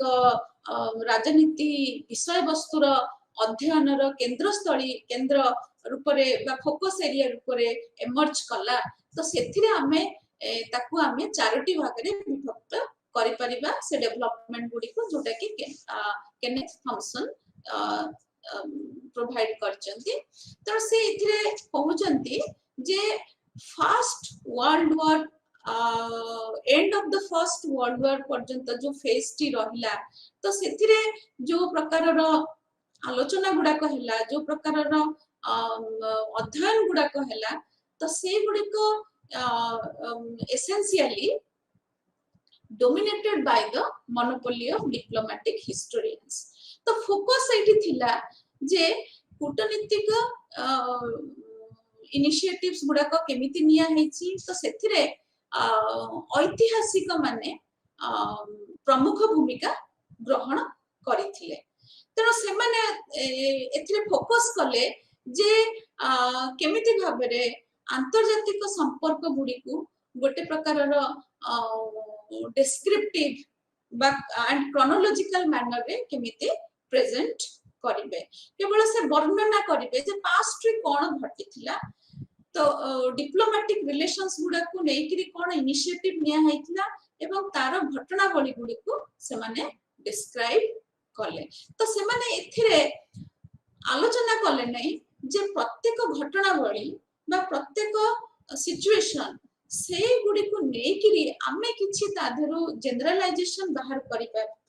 राजनीति विषय वस्तुर अध्ययन केंद्र स्थली केंद्र रूपरे बा फोकस एरिया रूपरे एमर्ज कला तो सेथिरे हमें ताकू हमें चारोटी भागरे विभक्त करि परिबा से डेवलपमेंट गुडी को जोटा कि केनेथ थॉमसन प्रोवाइड करचंती तो से इथिरे पहुचंती जे first world war end of the first world war पर्यंत जो फेज टी रहिला तो सेथिरे जो प्रकार रो आलोचना गुडा कहला जो प्रकार रो अध्ययन गुडा कहला तो से गुडी को essentially dominated by the monopoly of diplomatic historians तो फोकस एठी थिला जे कूटनीतिक इनिशिएटिव्स गुडा को केमिति निया हेची तो सेथिरे ऐतिहासिक माने प्रमुख भूमिका ग्रहण करिथिले तेनो से माने एथिरे फोकस कले जे केमिति भाबरे आंतर्जातिक संपर्क गुडी को गोटे प्रकार डिस्क्रिप्टिव बा एंड क्रोनोलॉजिकल मैनर रे केमिति प्रेजेंट करिवे केवल से वर्णना करिवे जे पास्ट रे कोन घटिथिला तो डिप्लोमेटिक रिलेशंस गुडा को नेकिरि कोन इनिशिएटिव निया हैथिला एवं तार घटनावली गुडी को से माने डिस्क्राइब कले तो से माने एथिरे आलोचना कले नै जे प्रत्येक घटनावली बा प्रत्येक सिचुएशन से गुडी को नेकिरि आमे किछि ताधरो जनरलाइजेशन बाहर करि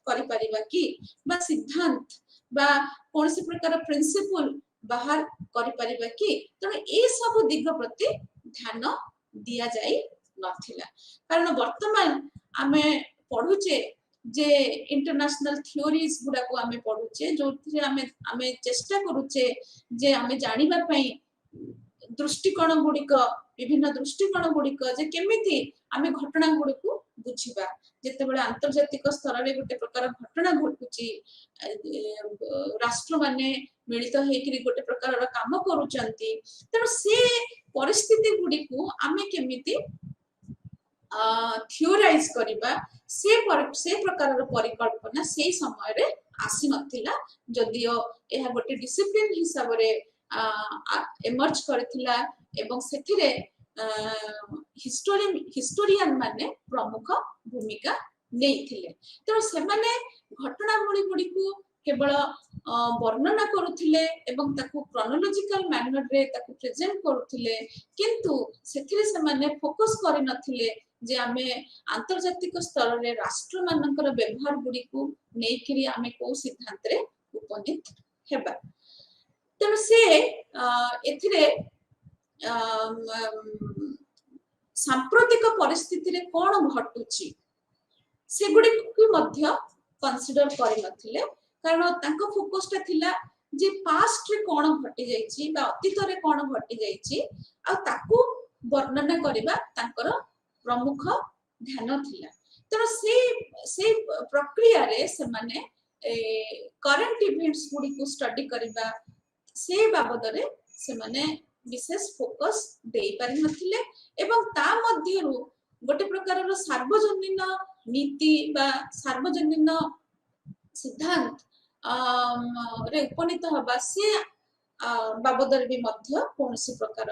परिबा कि बा सिद्धांत बा कोनसी प्रकार प्रिंसिपल बाहर करि परिबा कि त ए सब दिग प्रति ध्यान दिया जाई नथिला कारण वर्तमान आमे पढुचे जे इंटरनेशनल थ्योरीज गुडा को आमे पढुचे जोथि आमे चेष्टा करूचे जे आमे जानिबा पई दृष्टिकोण गुडिक विभिन्न दृष्टिकोण गुडिक जे केमिति आमे घटना गुडिक बुझिबा जेते बेले आंतर्जातिक स्तर रे गोटे प्रकार घटना घटुची राष्ट्र माने मिलित हेकि गोटे प्रकार काम करूचंती त से परिस्थिति गुडिक आमे केमिति थियोराइज करिबा से प्रकार परिकल्पना से समय रे आसी नथिला जदियो एहा गोटे डिसिप्लिन हिसाब रे एमर्ज करथिला एवं सेथिरे हिस्टोरियन माने प्रमुख भूमिका नेइथिले। तो से माने घटनावली गुडी को केवल वर्णना करुथिले एवं ताकू क्रोनोलॉजिकल मैनर रे ताकू प्रेजेंट करुथिले, किंतु सेथिरे से माने फोकस करि नथिले जे आमे आंतर्जातिक स्तर रे राष्ट्र मानकर व्यवहार गुडी को नेइकिरी आमे को सिद्धांत रे उपनीत हेबा। तेणु से एथिरे सांप्रतिक परिस्थिति रे कोन घटुची से गुडी को मध्य कंसीडर करि नथिले, कारण तांको फोकस ता थिला जे पास्ट रे कोन घटि जाईची बा अतीत रे कोन घटि जाईची आ ताकू वर्णना करिबा तांकर प्रमुख ध्यान थिला। तेणु से प्रक्रिया रे से माने करंट इवेंट्स गुडी को स्टडी करिबा से बाबद रे से माने विशेष फोकस देई पारि नथिले एवं ता मध्यरु गोटे प्रकार सार्वजनीन नीति बा सार्वजनीन सिद्धांत रे उपनीत हबा से बाबद रे भी मध्य कोनसी प्रकार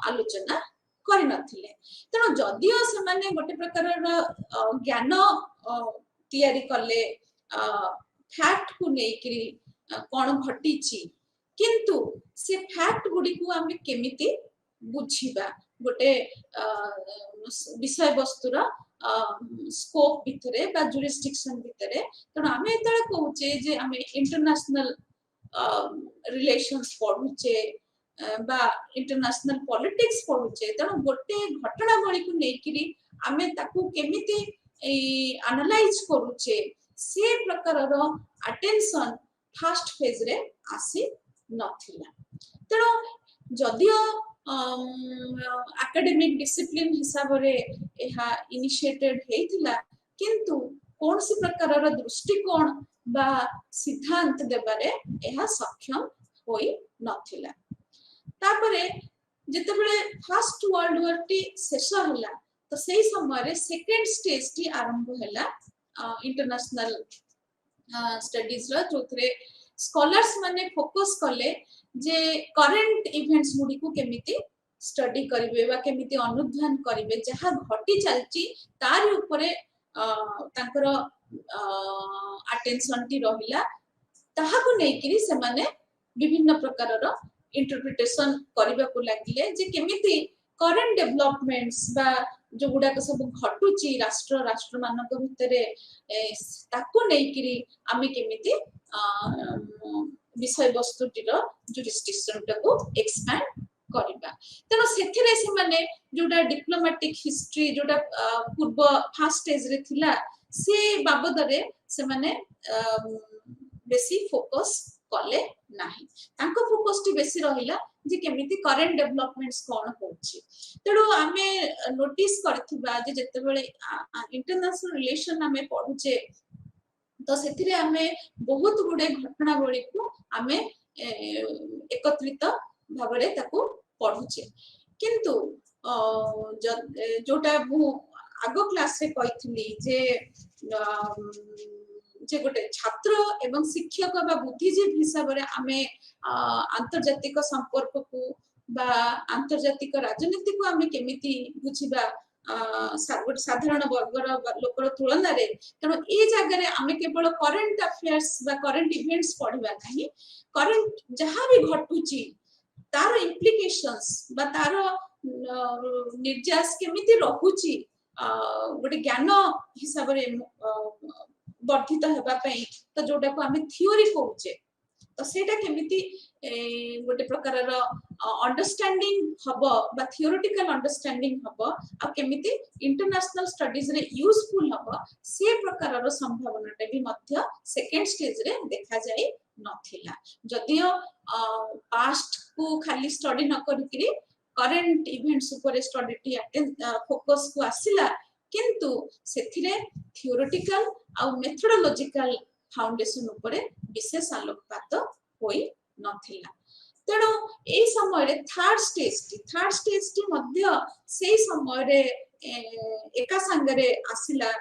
आलोचना करि नथिले। तेणु जदियो से माने गोटे प्रकार ज्ञान तैयारी कले फैक्ट को नेकिरी कोन घटिची, किंतु से फैक्ट गुडी को आमे केमिति बुझिबा गोटे विषय वस्तुर स्कोप भितरे बा जुरिस्डिक्शन भितरे। तेणु आमे एतले कहूचे जे आमे इंटरनेशनल रिलेशंस पढुचे बा इंटरनेशनल पॉलिटिक्स पढुचे, तेणु गोटे घटनावली को नेकिरी आमे ताकू केमिति एनालाइज करूचे से प्रकारर अटेंशन फर्स्ट फेज रे आसी नथिला। तेणु जदियो एकेडमिक डिसिप्लिन हिसाब रे एहा इनिशिएटेड हेतिला, किंतु कोन सी प्रकारर दृष्टिकोण बा सिद्धांत देबारे एहा सक्षम होई नथिला। तापरे जेतेबेले फर्स्ट वर्ल्ड वॉर टी शेष होला तो सेही समय रे सेकंड स्टेज टी आरंभ होला इंटरनेशनल स्टडीज रो, जोथरे स्कॉलर्स माने फोकस कले जे करंट इवेंट्स गुडी को केमिति स्टडी करिवे बा केमिति अनुध्यान करिवे, जहा घटी चलची तार ऊपरे तांकर अटेंशन टी रहिला, ताहा को नेकिरी से माने विभिन्न प्रकारर इंटरप्रिटेशन करिबा को लागिले जे केमिति करंट डेवलपमेंट्स बा जो गुडा को सब घटुची राष्ट्र मानक भितरे ताको नेकिरी आमे केमिति विषय वस्तुटीर जुरिस्डिक्शन टाको एक्सपैंड करिबा। तेनो सेथिरे से माने जोडा डिप्लोमेटिक हिस्ट्री जोडा पूर्व फर्स्ट स्टेज रे थिला से बाबद रे से माने बेसी फोकस कले नाही, तांको फोकस टी बेसी रहिला जे केमिति करंट डेवलपमेंट्स कोन होची। तेडो आमे नोटिस करथिबा जे जेतेबेले इंटरनेशनल रिलेशन आमे पढुचे तो सेथिरे आमे बहुत गुडे घटनावली को आमे एकत्रित भाबरे ताको पढुचे, किंतु जोटा मु आगो क्लास रे कहिथली जे गोटे छात्र एवं शिक्षक बा बुद्धिजीवी हिसाब रे आमे आंतर्जातिक संपर्क को बा आंतर्जातिक राजनीति को आमे केमिति बुझिबा साधारण वर्गर लोकर तुलना रे। तेणु ए जगह रे आमे केवल करंट अफेयर्स बा करंट इवेंट्स पढिबा नाही, करंट जहां भी घटुची तार इम्प्लिकेशंस बा तार निर्यास केमिति रहुची गोटे ज्ञान हिसाब रे वर्धित हेबा पई, तो जोटा को आमे थ्योरी कहूचे तो सेटा केमिति गोटे प्रकारर अंडरस्टैंडिंग हबो बा थियोरेटिकल अंडरस्टैंडिंग हबो आ केमिति इंटरनेशनल स्टडीज रे यूजफुल हबो से प्रकारर संभावनाटा भी मध्य सेकंड स्टेज रे देखा जाई नथिला। जदियो पास्ट को खाली स्टडी न करिकरी करंट इवेंट्स ऊपर स्टडी टी फोकस को आसिला, किंतु सेथिरे थियोरेटिकल आ मेथोडोलॉजिकल फाउंडेशन ऊपर विशेष आलोकपात होई नथिला। तेणु ए समय रे थर्ड स्टेज टी मध्य से समय रे एका संगरे आसिला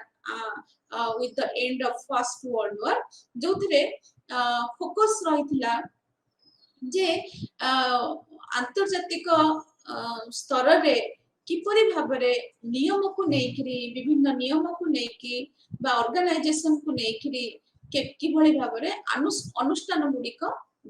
with the end of first world war, जोथरे फोकस रहिथिला जे आंतर्जातिक स्तर रे किपरि भाबरे नियम को नेकरी विभिन्न नियम को नेकी बा ऑर्गेनाइजेशन को नेकरी कि भली भाबरे अनुष्ठान गुड़िक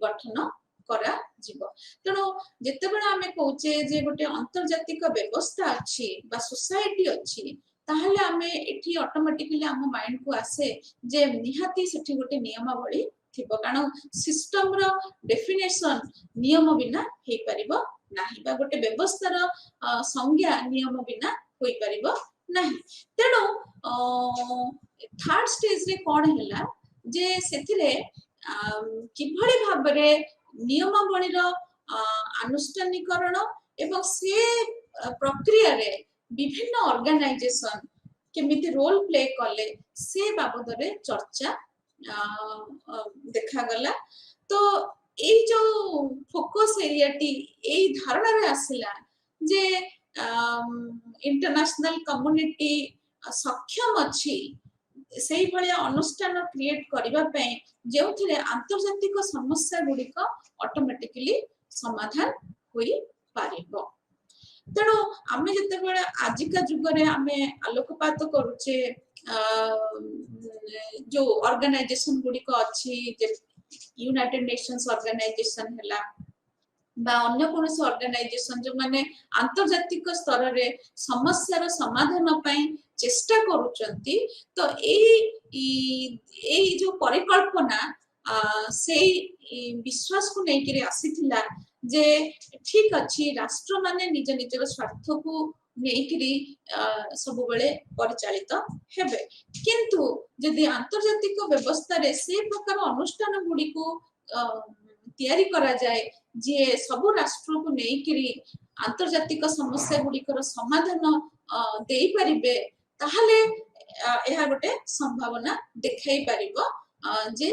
गठन करा जीव तेणु जिते बड़ा आमे कहूचे जे गोटे अंतर्जातिक व्यवस्था अच्छी बा सोसाइटी अच्छी ताहले आमे एठी ऑटोमेटिकली आम माइंड को आसे जे निहाती सेठी गोटे नियमावली थिबो कारण सिस्टम रो डेफिनेशन नियम बिना हे परिबो नाही बा गोटे व्यवस्थार संज्ञा नियम बिना होई परिबो नाही तेणु थर्ड स्टेज रे कोन हैला जे सेथिरे किभଳି भाबरे नियमावलीर अनुष्ठानीकरण एवं से प्रक्रिया रे विभिन्न ऑर्गेनाइजेशन केमिति रोल प्ले कले से बाबद रे चर्चा देखा गला तो এই जो फोकस एरिया टी এই ধারণা রে আসিলা যে इंटरनेशनल कम्युनिटी सक्षम अछि सेही भलिया अनुष्ठान क्रिएट करिबा पय जेउथिरे आंतर्जातिक समस्या गुड़िक ऑटोमेटिकली समाधान होई पारिबो तेणु आमे जते बेले आजिका जुगरे आमे आलोकपात करूचे जो ऑर्गेनाइजेशन गुड़िक अछि जे यूनाइटेड नेशंस ऑर्गेनाइजेशन हैला बा अन्य कोनोसी ऑर्गेनाइजेशन जो माने आंतर्जातिक स्तर रे समस्यार समाधान पय चेष्टा करूचंती तो ए जो परिकल्पना से विश्वास को लेकर आसीथिला जे ठीक अछि राष्ट्र माने निज निजर स्वार्थ को नेकरी सब बेले परिचालित हेबे किंतु यदि आंतर्जातिक व्यवस्था रे से प्रकार अनुष्ठान गुडी को तैयारी करा जाए जे सब राष्ट्र को नेकरी आंतर्जातिक समस्या गुडीकर समाधान देई परिबे ताहले एहा गोटे संभावना देखाई परिबो जे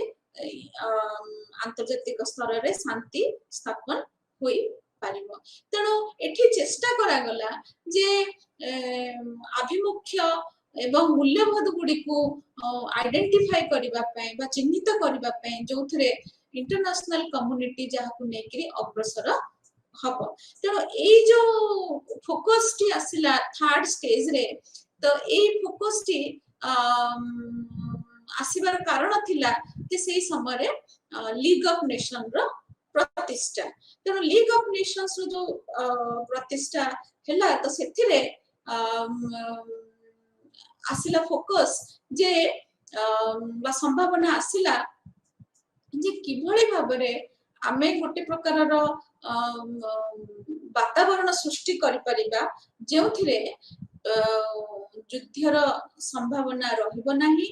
आंतर्जातिक स्तर रे शांति स्थापन होई पारिबो तेणु एठी चेष्टा करा गला जे अभिमुख्य एवं मूल्यबोध गुडी को आइडेंटिफाई करिबा पय बा चिन्हित करिबा पय जोथरे इंटरनेशनल कम्युनिटी जहा को नेकरी अग्रसर हबो तेणु ए जो फोकस टी आसिला थर्ड स्टेज रे तो ए फोकस टी आसीबार कारण थिला कि सेही समय रे लीग ऑफ नेशन रो प्रतिष्ठा तेणु लीग ऑफ नेशंस रो जो प्रतिष्ठा हैला तो सेथिरे आसिला फोकस जे बा संभावना आसिला जे किभଳି भाबरे आमे गोटे प्रकारर वातावरण सृष्टि करि परिबा जेउथिरे युद्धर संभावना रहिबो नाही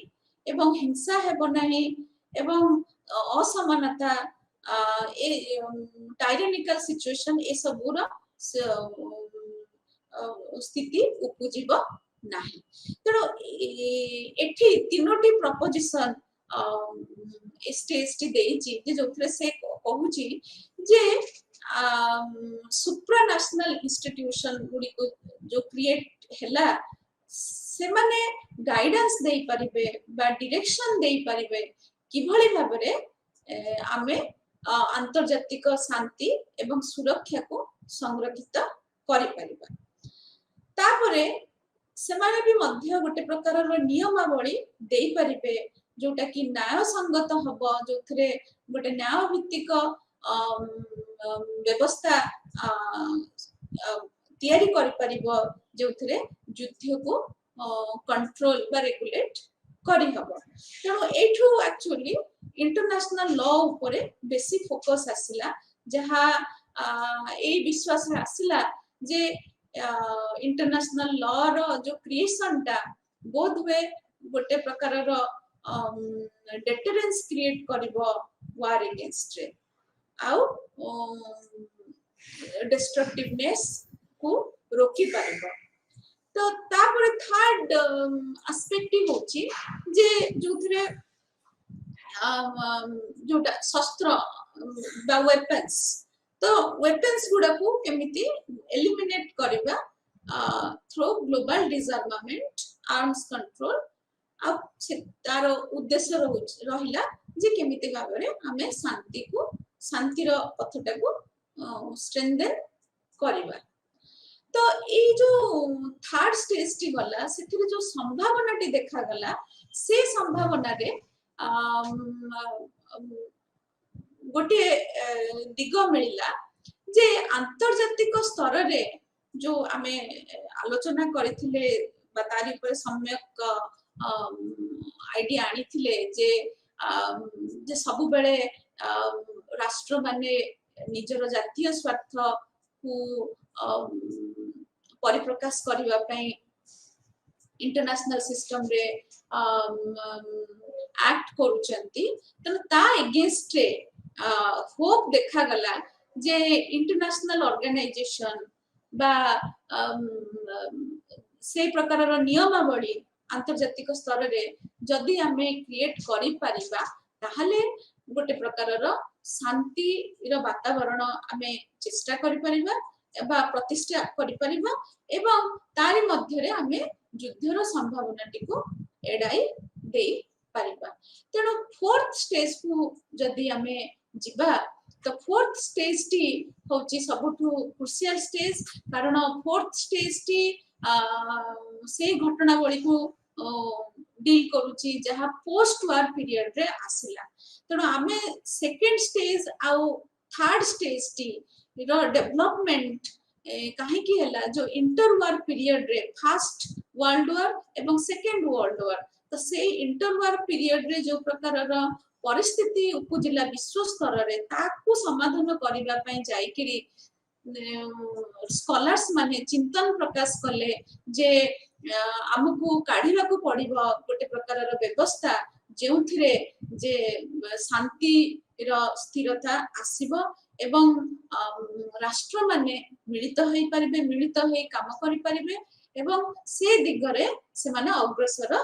एवं हिंसा हेबो नाही एवं असमानता ए टायरेनिकल सिचुएशन ए सबुर स्थिति उपजिबो नाही तेणु एठी तीनोटी प्रपोजिशन स्टेज टी देइची जे जोथरे से कहूची जे सुप्रानेशनल इंस्टीट्यूशन गुडी को जो क्रिएट हैला से माने गाइडेंस देई परिबे बा डायरेक्शन देई परिबे किभଳି भाबरे आमे अंतर्जातिक शांति एवं सुरक्षा को संरक्षित करि परिबा तापरे सेमाने भी मध्य गोटे प्रकारर नियमावली देई परिबे जोटा कि न्याय संगत हबो जोथरे गोटे न्याय भित्तिक व्यवस्था तैयारी करि परिबो जोथरे युद्ध को कंट्रोल बा रेगुलेट करि हबो तेणु एठू एक्चुअली इंटरनेशनल लॉ ऊपर बेसी फोकस आसिला जहा ए विश्वास आसिला जे इंटरनेशनल लॉ रो जो क्रिएशन टा बोध वे गोटे प्रकारर डेटरेंस क्रिएट करिवो वार अगेंस्ट रे आउ डिस्ट्रक्टिवनेस को रोकी पारिबो तो तापर थर्ड एस्पेक्ट होची जे जोथरे जोटा शस्त्र बा वेपन्स तो वेपन्स गुडा को केमिति एलिमिनेट करिबा थ्रू ग्लोबल डिसआर्मामेंट आर्म्स कंट्रोल अब से तार उद्देश्य रहिला जे केमिति भाबरे हमें शांति को शांतिर पथटा को स्ट्रेंथेन करवा। तो ये जो थर्ड स्टेज टी गला से जो संभावना टी देखा गला से संभावना रे गोटे दिग मिलला जे आंतर्जातिक स्तर रे जो आमे आलोचना करथिले तारी ऊपर सम्यक आइडिया आनीथिले जे सबु बेले राष्ट्र माने निजर जातीय स्वार्थ को परिप्रकाश करबा पई इंटरनेशनल सिस्टम रे एक्ट करूचंती त ता अगेंस्ट रे होप देखा गला जे इंटरनेशनल ऑर्गेनाइजेशन बा से प्रकार नियमावली आंतर्जातिक स्तर रे जदि आमे क्रिएट करि परिबा ताहले गोटे प्रकार शांति रो वातावरण आमे चेष्टा करि परिबा एबा प्रतिष्ठा करि परिबा एवं तारि मध्य रे आमे युद्धर संभावना टिको एडाई दे परिबा। तेणु फोर्थ स्टेज को जदि आमे जिबा तो फोर्थ स्टेज टी होची सबुठु क्रुशियल स्टेज कारण फोर्थ स्टेज टी से घटनावली को डील करूची जहा पोस्ट वार पीरियड रे आसिला। तेणु आमे सेकंड स्टेज आउ थर्ड स्टेज टी रो डेवलपमेंट कहीं की हला जो इंटर वार पीरियड रे फर्स्ट वर्ल्ड वार एवं सेकंड वर्ल्ड वार तो से इंटर वार पीरियड रे जो प्रकार परिस्थिति उपजिला विश्व स्तर रे ताकू समाधान करिबा पई जाईकिरी स्कॉलर्स माने चिंतन प्रकाश कले जे हमकु काढिबा को पड़िबो गोटे प्रकार व्यवस्था जेउथिरे जे शांति रो स्थिरता आसीबो एवं राष्ट्र माने मिलित होई परिबे मिलित होई काम करि परिबे एवं से दिगरे से माने अग्रसर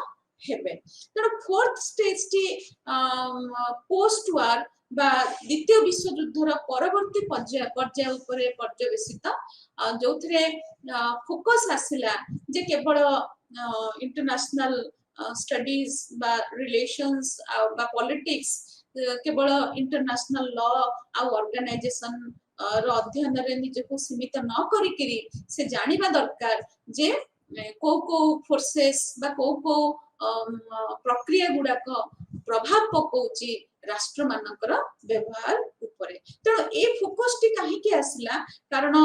हेबे। तेणु फोर्थ स्टेज टी पोस्ट वार बा द्वितीय विश्व युद्धर परवर्ती पर्याय उपरे पर्यवेसित जो फोकस आसिला जे केवल इंटरनेशनल स्टडीज बा रिलेशंस बा पॉलिटिक्स केवल इंटरनेशनल लॉ आ ऑर्गेनाइजेशन रो अध्ययन रे निजको सीमित न करिकिरी से जानिबा दरकार जे को फोर्सेस बा को प्रक्रिया गुड़ाक प्रभाव पकोची राष्ट्र मानकर व्यवहार उपरे। तेणु ए फोकस टी काहे के आसला कारण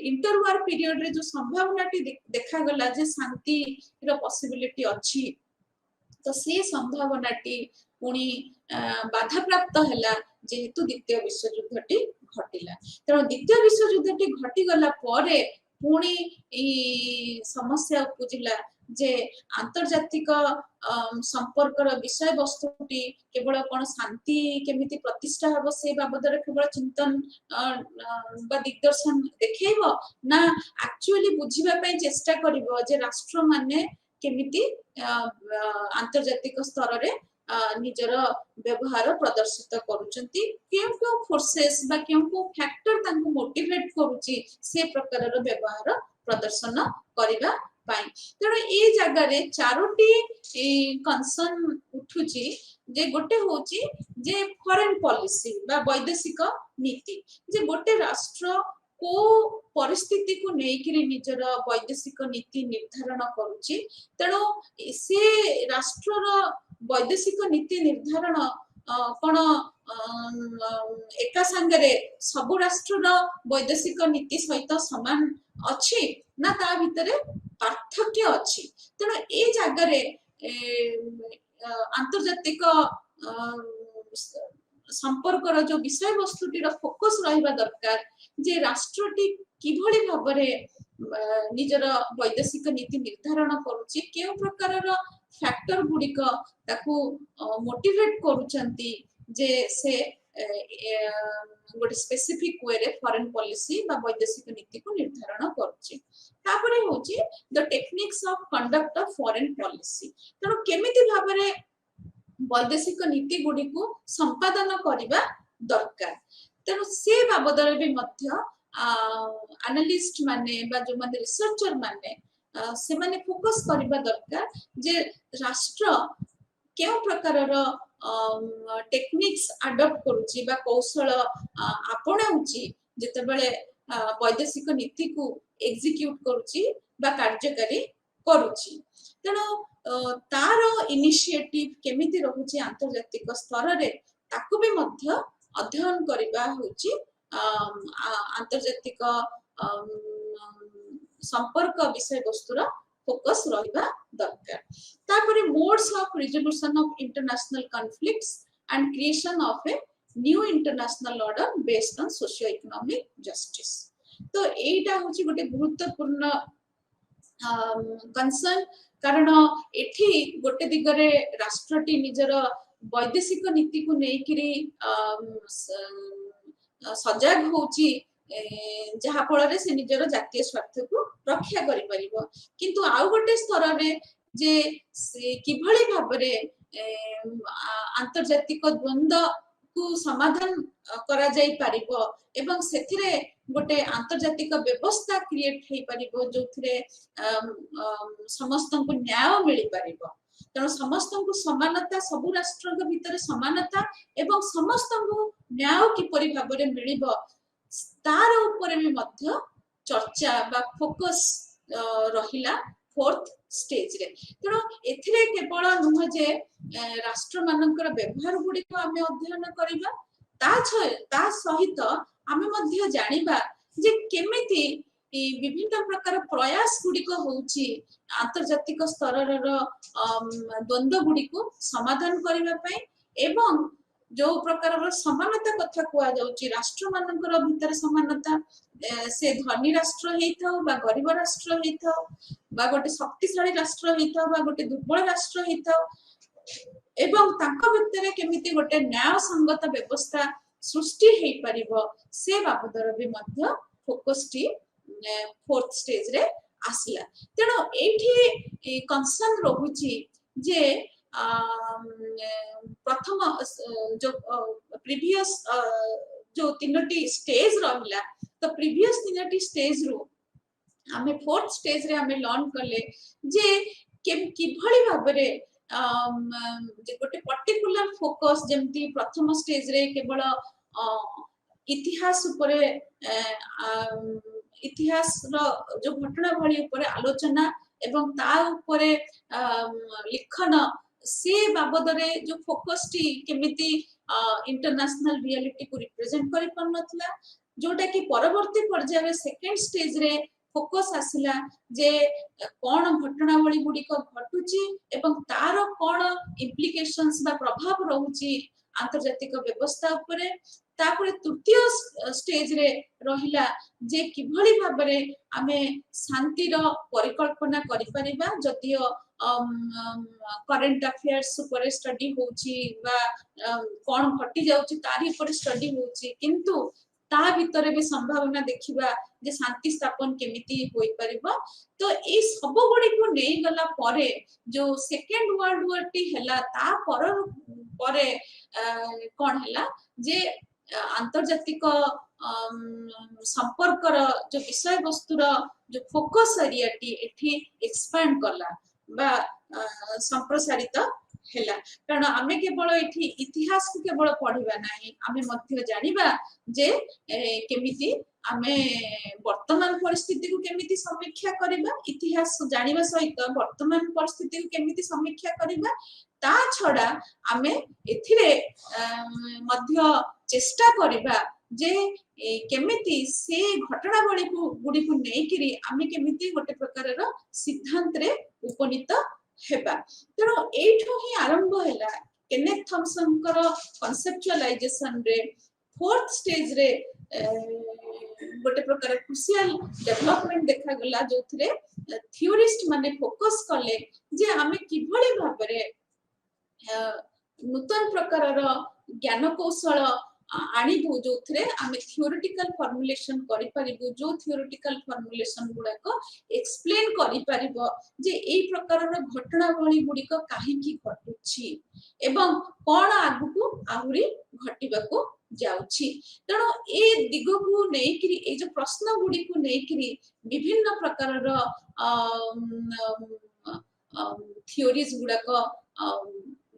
इंटर वार पीरियड रे जो संभावना टी देखा गला जे शांति रो पॉसिबिलिटी अछि तो से संभावना टी पुनी बाधा प्राप्त हला जेहेतु द्वितीय विश्व युद्ध टी घटिला। तेणु द्वितीय विश्व युद्ध टी घटी गला परे पुनी समस्या उपजिला जे आंतर्जातिक संपर्कर विषय वस्तुटी केवल कौन शांति केमिति प्रतिष्ठा हबो से बाबद रे केवल चिंतन बा दिग्दर्शन देखेइबो ना एक्चुअली बुझिबा पई चेष्टा करिवो जे राष्ट्र माने केमिति आंतर्जातिक स्तर रे निजर व्यवहार प्रदर्शित करूचंती केउ फोर्सेस बा केउ फैक्टर तांको मोटिवेट करूची से प्रकार रो व्यवहार प्रदर्शन करिबा पाई। तेणु ए जगह रे चारोटी कंसर्न उठुची जे गोटे होची जे फॉरेन पॉलिसी बा वैदेशिक नीति जे गोटे राष्ट्र को परिस्थिति को नेकिरी निजर वैदेशिक नीति निर्धारण करूची। तेणु से राष्ट्र रो वैदेशिक नीति निर्धारण कोन एका संगरे सब राष्ट्र रो वैदेशिक नीति सहित समान अछि ना ता भितरे पार्थक्य अछि। तेणु ए जगह रे आंतर्जातिक संपर्कर जो विषय वस्तुटीर फोकस रहिबा दरकार जे राष्ट्रटी किभଳି भाबरे निजर वैदेशिक नीति निर्धारण करूची केउ प्रकार फैक्टर गुडिक ताकू मोटिवेट करूचंती जे से गोटे स्पेसिफिक वे रे फॉरेन पॉलिसी बा वैदेशिक नीति को निर्धारण करूची। तापरे होची the techniques of conduct of foreign policy. तेणु केमिति भाबरे वैदेशिक नीति गुडी को संपादन करिबा दरकार। तेणु से बाबद रे भी मध्य एनालिस्ट माने बा जो माने रिसर्चर माने से माने फोकस करिबा दरकार जे राष्ट्र केउ प्रकारर टेक्निक्स अडॉप्ट करूची बा कौशल आपणाउची जेतेबेले वैदेशिक नीति को एग्जीक्यूट करूची बा कार्यकारी करूची तेणु तार इनिशिएटिव केमिति रहुची आंतर्जातिक स्तर रे ताकू भी मध्य अध्ययन करिबा होची आंतर्जातिक संपर्क विषय वस्तुर फोकस रहिबा दरकार तापरे modes of resolution of international conflicts and creation of a new international order based on socio economic justice तो एटा होची गोटे गुरुत्वपूर्ण कंसर्न कारण एठी गोटे दिगरे राष्ट्रटी निजर वैदेशिक नीति को नेकिरी सजग होची जहा फल से निजर जातीय स्वार्थ को रक्षा करि परिबो किंतु आउ गोटे स्तर रे जे किभली भाबरे आंतर्जातिक द्वंद्व को समाधान करा जाई परिबो एवं सेथिरे गोटे आंतर्जातिक व्यवस्था क्रिएट हेई परिबो जोथिरे समस्त को न्याय मिली परिबो तेणु समस्त को समानता सबु राष्ट्र भितर समानता एवं समस्त को न्याय किपरि भाबरे मिलिबो तार ऊपर भी मध्य चर्चा बा फोकस रहिला फोर्थ स्टेज रे तेणु एथिरे केवल नुह जे राष्ट्र मानकर व्यवहार गुडी को आमे अध्ययन करिबा ता सहित आमे मध्य जानिबा जे केमिति विभिन्न प्रकार प्रयास गुडी को होउची आंतर्जातिक स्तर द्वंद्व गुडी को समाधान करिबा पई एवं जो प्रकार समानता कथा कुआ जाउची राष्ट्र मानकर भीतर समानता से धनी राष्ट्र हेथाउ बा गरीब राष्ट्र हेथाउ बा गोटे शक्तिशाली राष्ट्र हेथाउ बा गोटे दुर्बल राष्ट्र हेथाउ एवं तांका भितर केमिति गोटे न्याय संगत व्यवस्था सृष्टि हेई परिबो से बाबदर भी मध्य फोकस टी फोर्थ स्टेज रे आसिला तेनो एठी कंसर्न रहुची जे प्रथम जो प्रीवियस जो तीनोटी स्टेज रहिला तो प्रीवियस तीनोटी स्टेज रो हमें फोर्थ स्टेज रे हमें लर्न करले जे किभली भाबरे गोटे पर्टिकुलर फोकस जेमती प्रथम स्टेज रे केवल इतिहास उपरे इतिहास रो जो घटनावली उपरे आलोचना एवं ता उपरे लिखन से बाबदरे जो फोकस टी केमिति इंटरनेशनल रियलिटी को रिप्रेजेंट करि पन्नथला जोटा कि परवर्ती पर्याय सेकंड स्टेज रे फोकस आसिला जे कोन घटनावली गुडी को घटुची एवं तार कोन इम्प्लिकेशंस बा प्रभाव रहउची आंतर्जातिक व्यवस्था उपरे तापरे तृतीय स्टेज रे रहिला जे किभली भाबरे आमे शांति रो परिकल्पना करि परिबा जदियो करंट अफेयर्स ऊपर स्टडी होची बा कोन घटी जाउची तारी ऊपर स्टडी होची किंतु ता भीतर भी संभावना देखिबा जे शांति स्थापन केमिति होई परिबा तो ए सब गुडी को नै गला परे जो सेकंड वर्ल्ड वॉर टी हैला ता परे कोन हैला जे आंतर्जातिक संपर्कर जो विषय वस्तुर जो फोकस एरिया टी एठी एक्सपैंड करला बा संप्रसारित हैला कारण आमे केवल एठी इतिहास को केवल पढिबा नाही आमे मध्य जानिबा जे केमिति आमे वर्तमान परिस्थिति को केमिति समीक्षा करिबा इतिहास जानिबा सहित वर्तमान परिस्थिति को केमिति समीक्षा करिबा ता छडा आमे एथिरे मध्य चेष्टा करिबा जे केमिति से घटनावली को गुडी को नेकिरी आमे केमिति गोटे प्रकार रो सिद्धांत रे उपनीत हेबा तेणु एठो ही आरंभ हैला केनेथ थॉमसन कर कॉन्सेप्चुअलाइजेशन रे फोर्थ स्टेज रे गोटे प्रकार क्रुशियल डेवलपमेंट देखा गला जोथरे थ्योरिस्ट माने फोकस करले जे आमे किभली भाबरे नूतन प्रकार रो ज्ञान कौशल आनिबु जोथरे आमे थियोरेटिकल फॉर्मुलेशन करि परिबु जो थियोरेटिकल फॉर्मुलेशन गुडा को एक्सप्लेन करि परिबो जे एई प्रकार रो घटनावली गुडी को काहे की घटुछि एवं कोन आगु को आहुरी घटिबा को जाउछि तणो ए दिग को नेकिरी ए जो प्रश्न गुडी को नेकिरी विभिन्न प्रकार रो थियोरीज गुडा को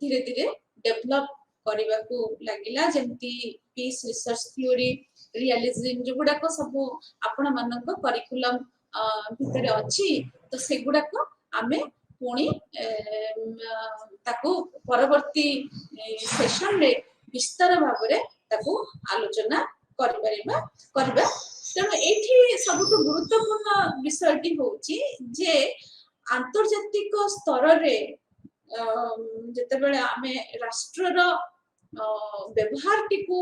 धीरे धीरे डेभलप करने को लगिला जमती पीस रिसर्च थ्योरी रियलिज्म जो गुडा को सब आपण मानक करिकुलम भितर अछि तो से गुडा को आमे पुणी ताको परवर्ती सेशन रे विस्तार भाव रे ताको आलोचना करबा तेणु ये सबुठ गुरुत्वपूर्ण विषयटी होची जे आंतर्जातिक स्तर रे जेतेबेले आमे राष्ट्रर व्यवहार टिकु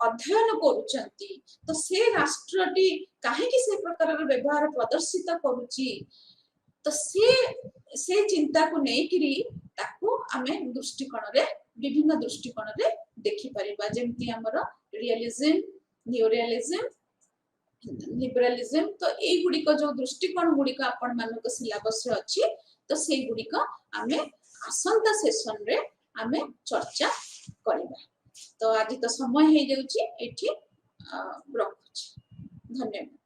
अध्ययन करूचंती तो से राष्ट्रटी काहेकि से प्रकार व्यवहार प्रदर्शित करूची तो से चिंता को नेकिरी ताको आमे दृष्टिकोण रे विभिन्न दृष्टिकोण रे देखि परिबा जेमति हमर रियलिज्म न्यूरियलिज्म लिबरलिज्म तो ए गुडी को जो दृष्टिकोण गुडी को आपण मानक सिलेबस रे अछि तो से गुडी को आमे आसंता सेशन रे आमे चर्चा करिबा तो आज तो समय हे जाउची एठी रखुची धन्यवाद।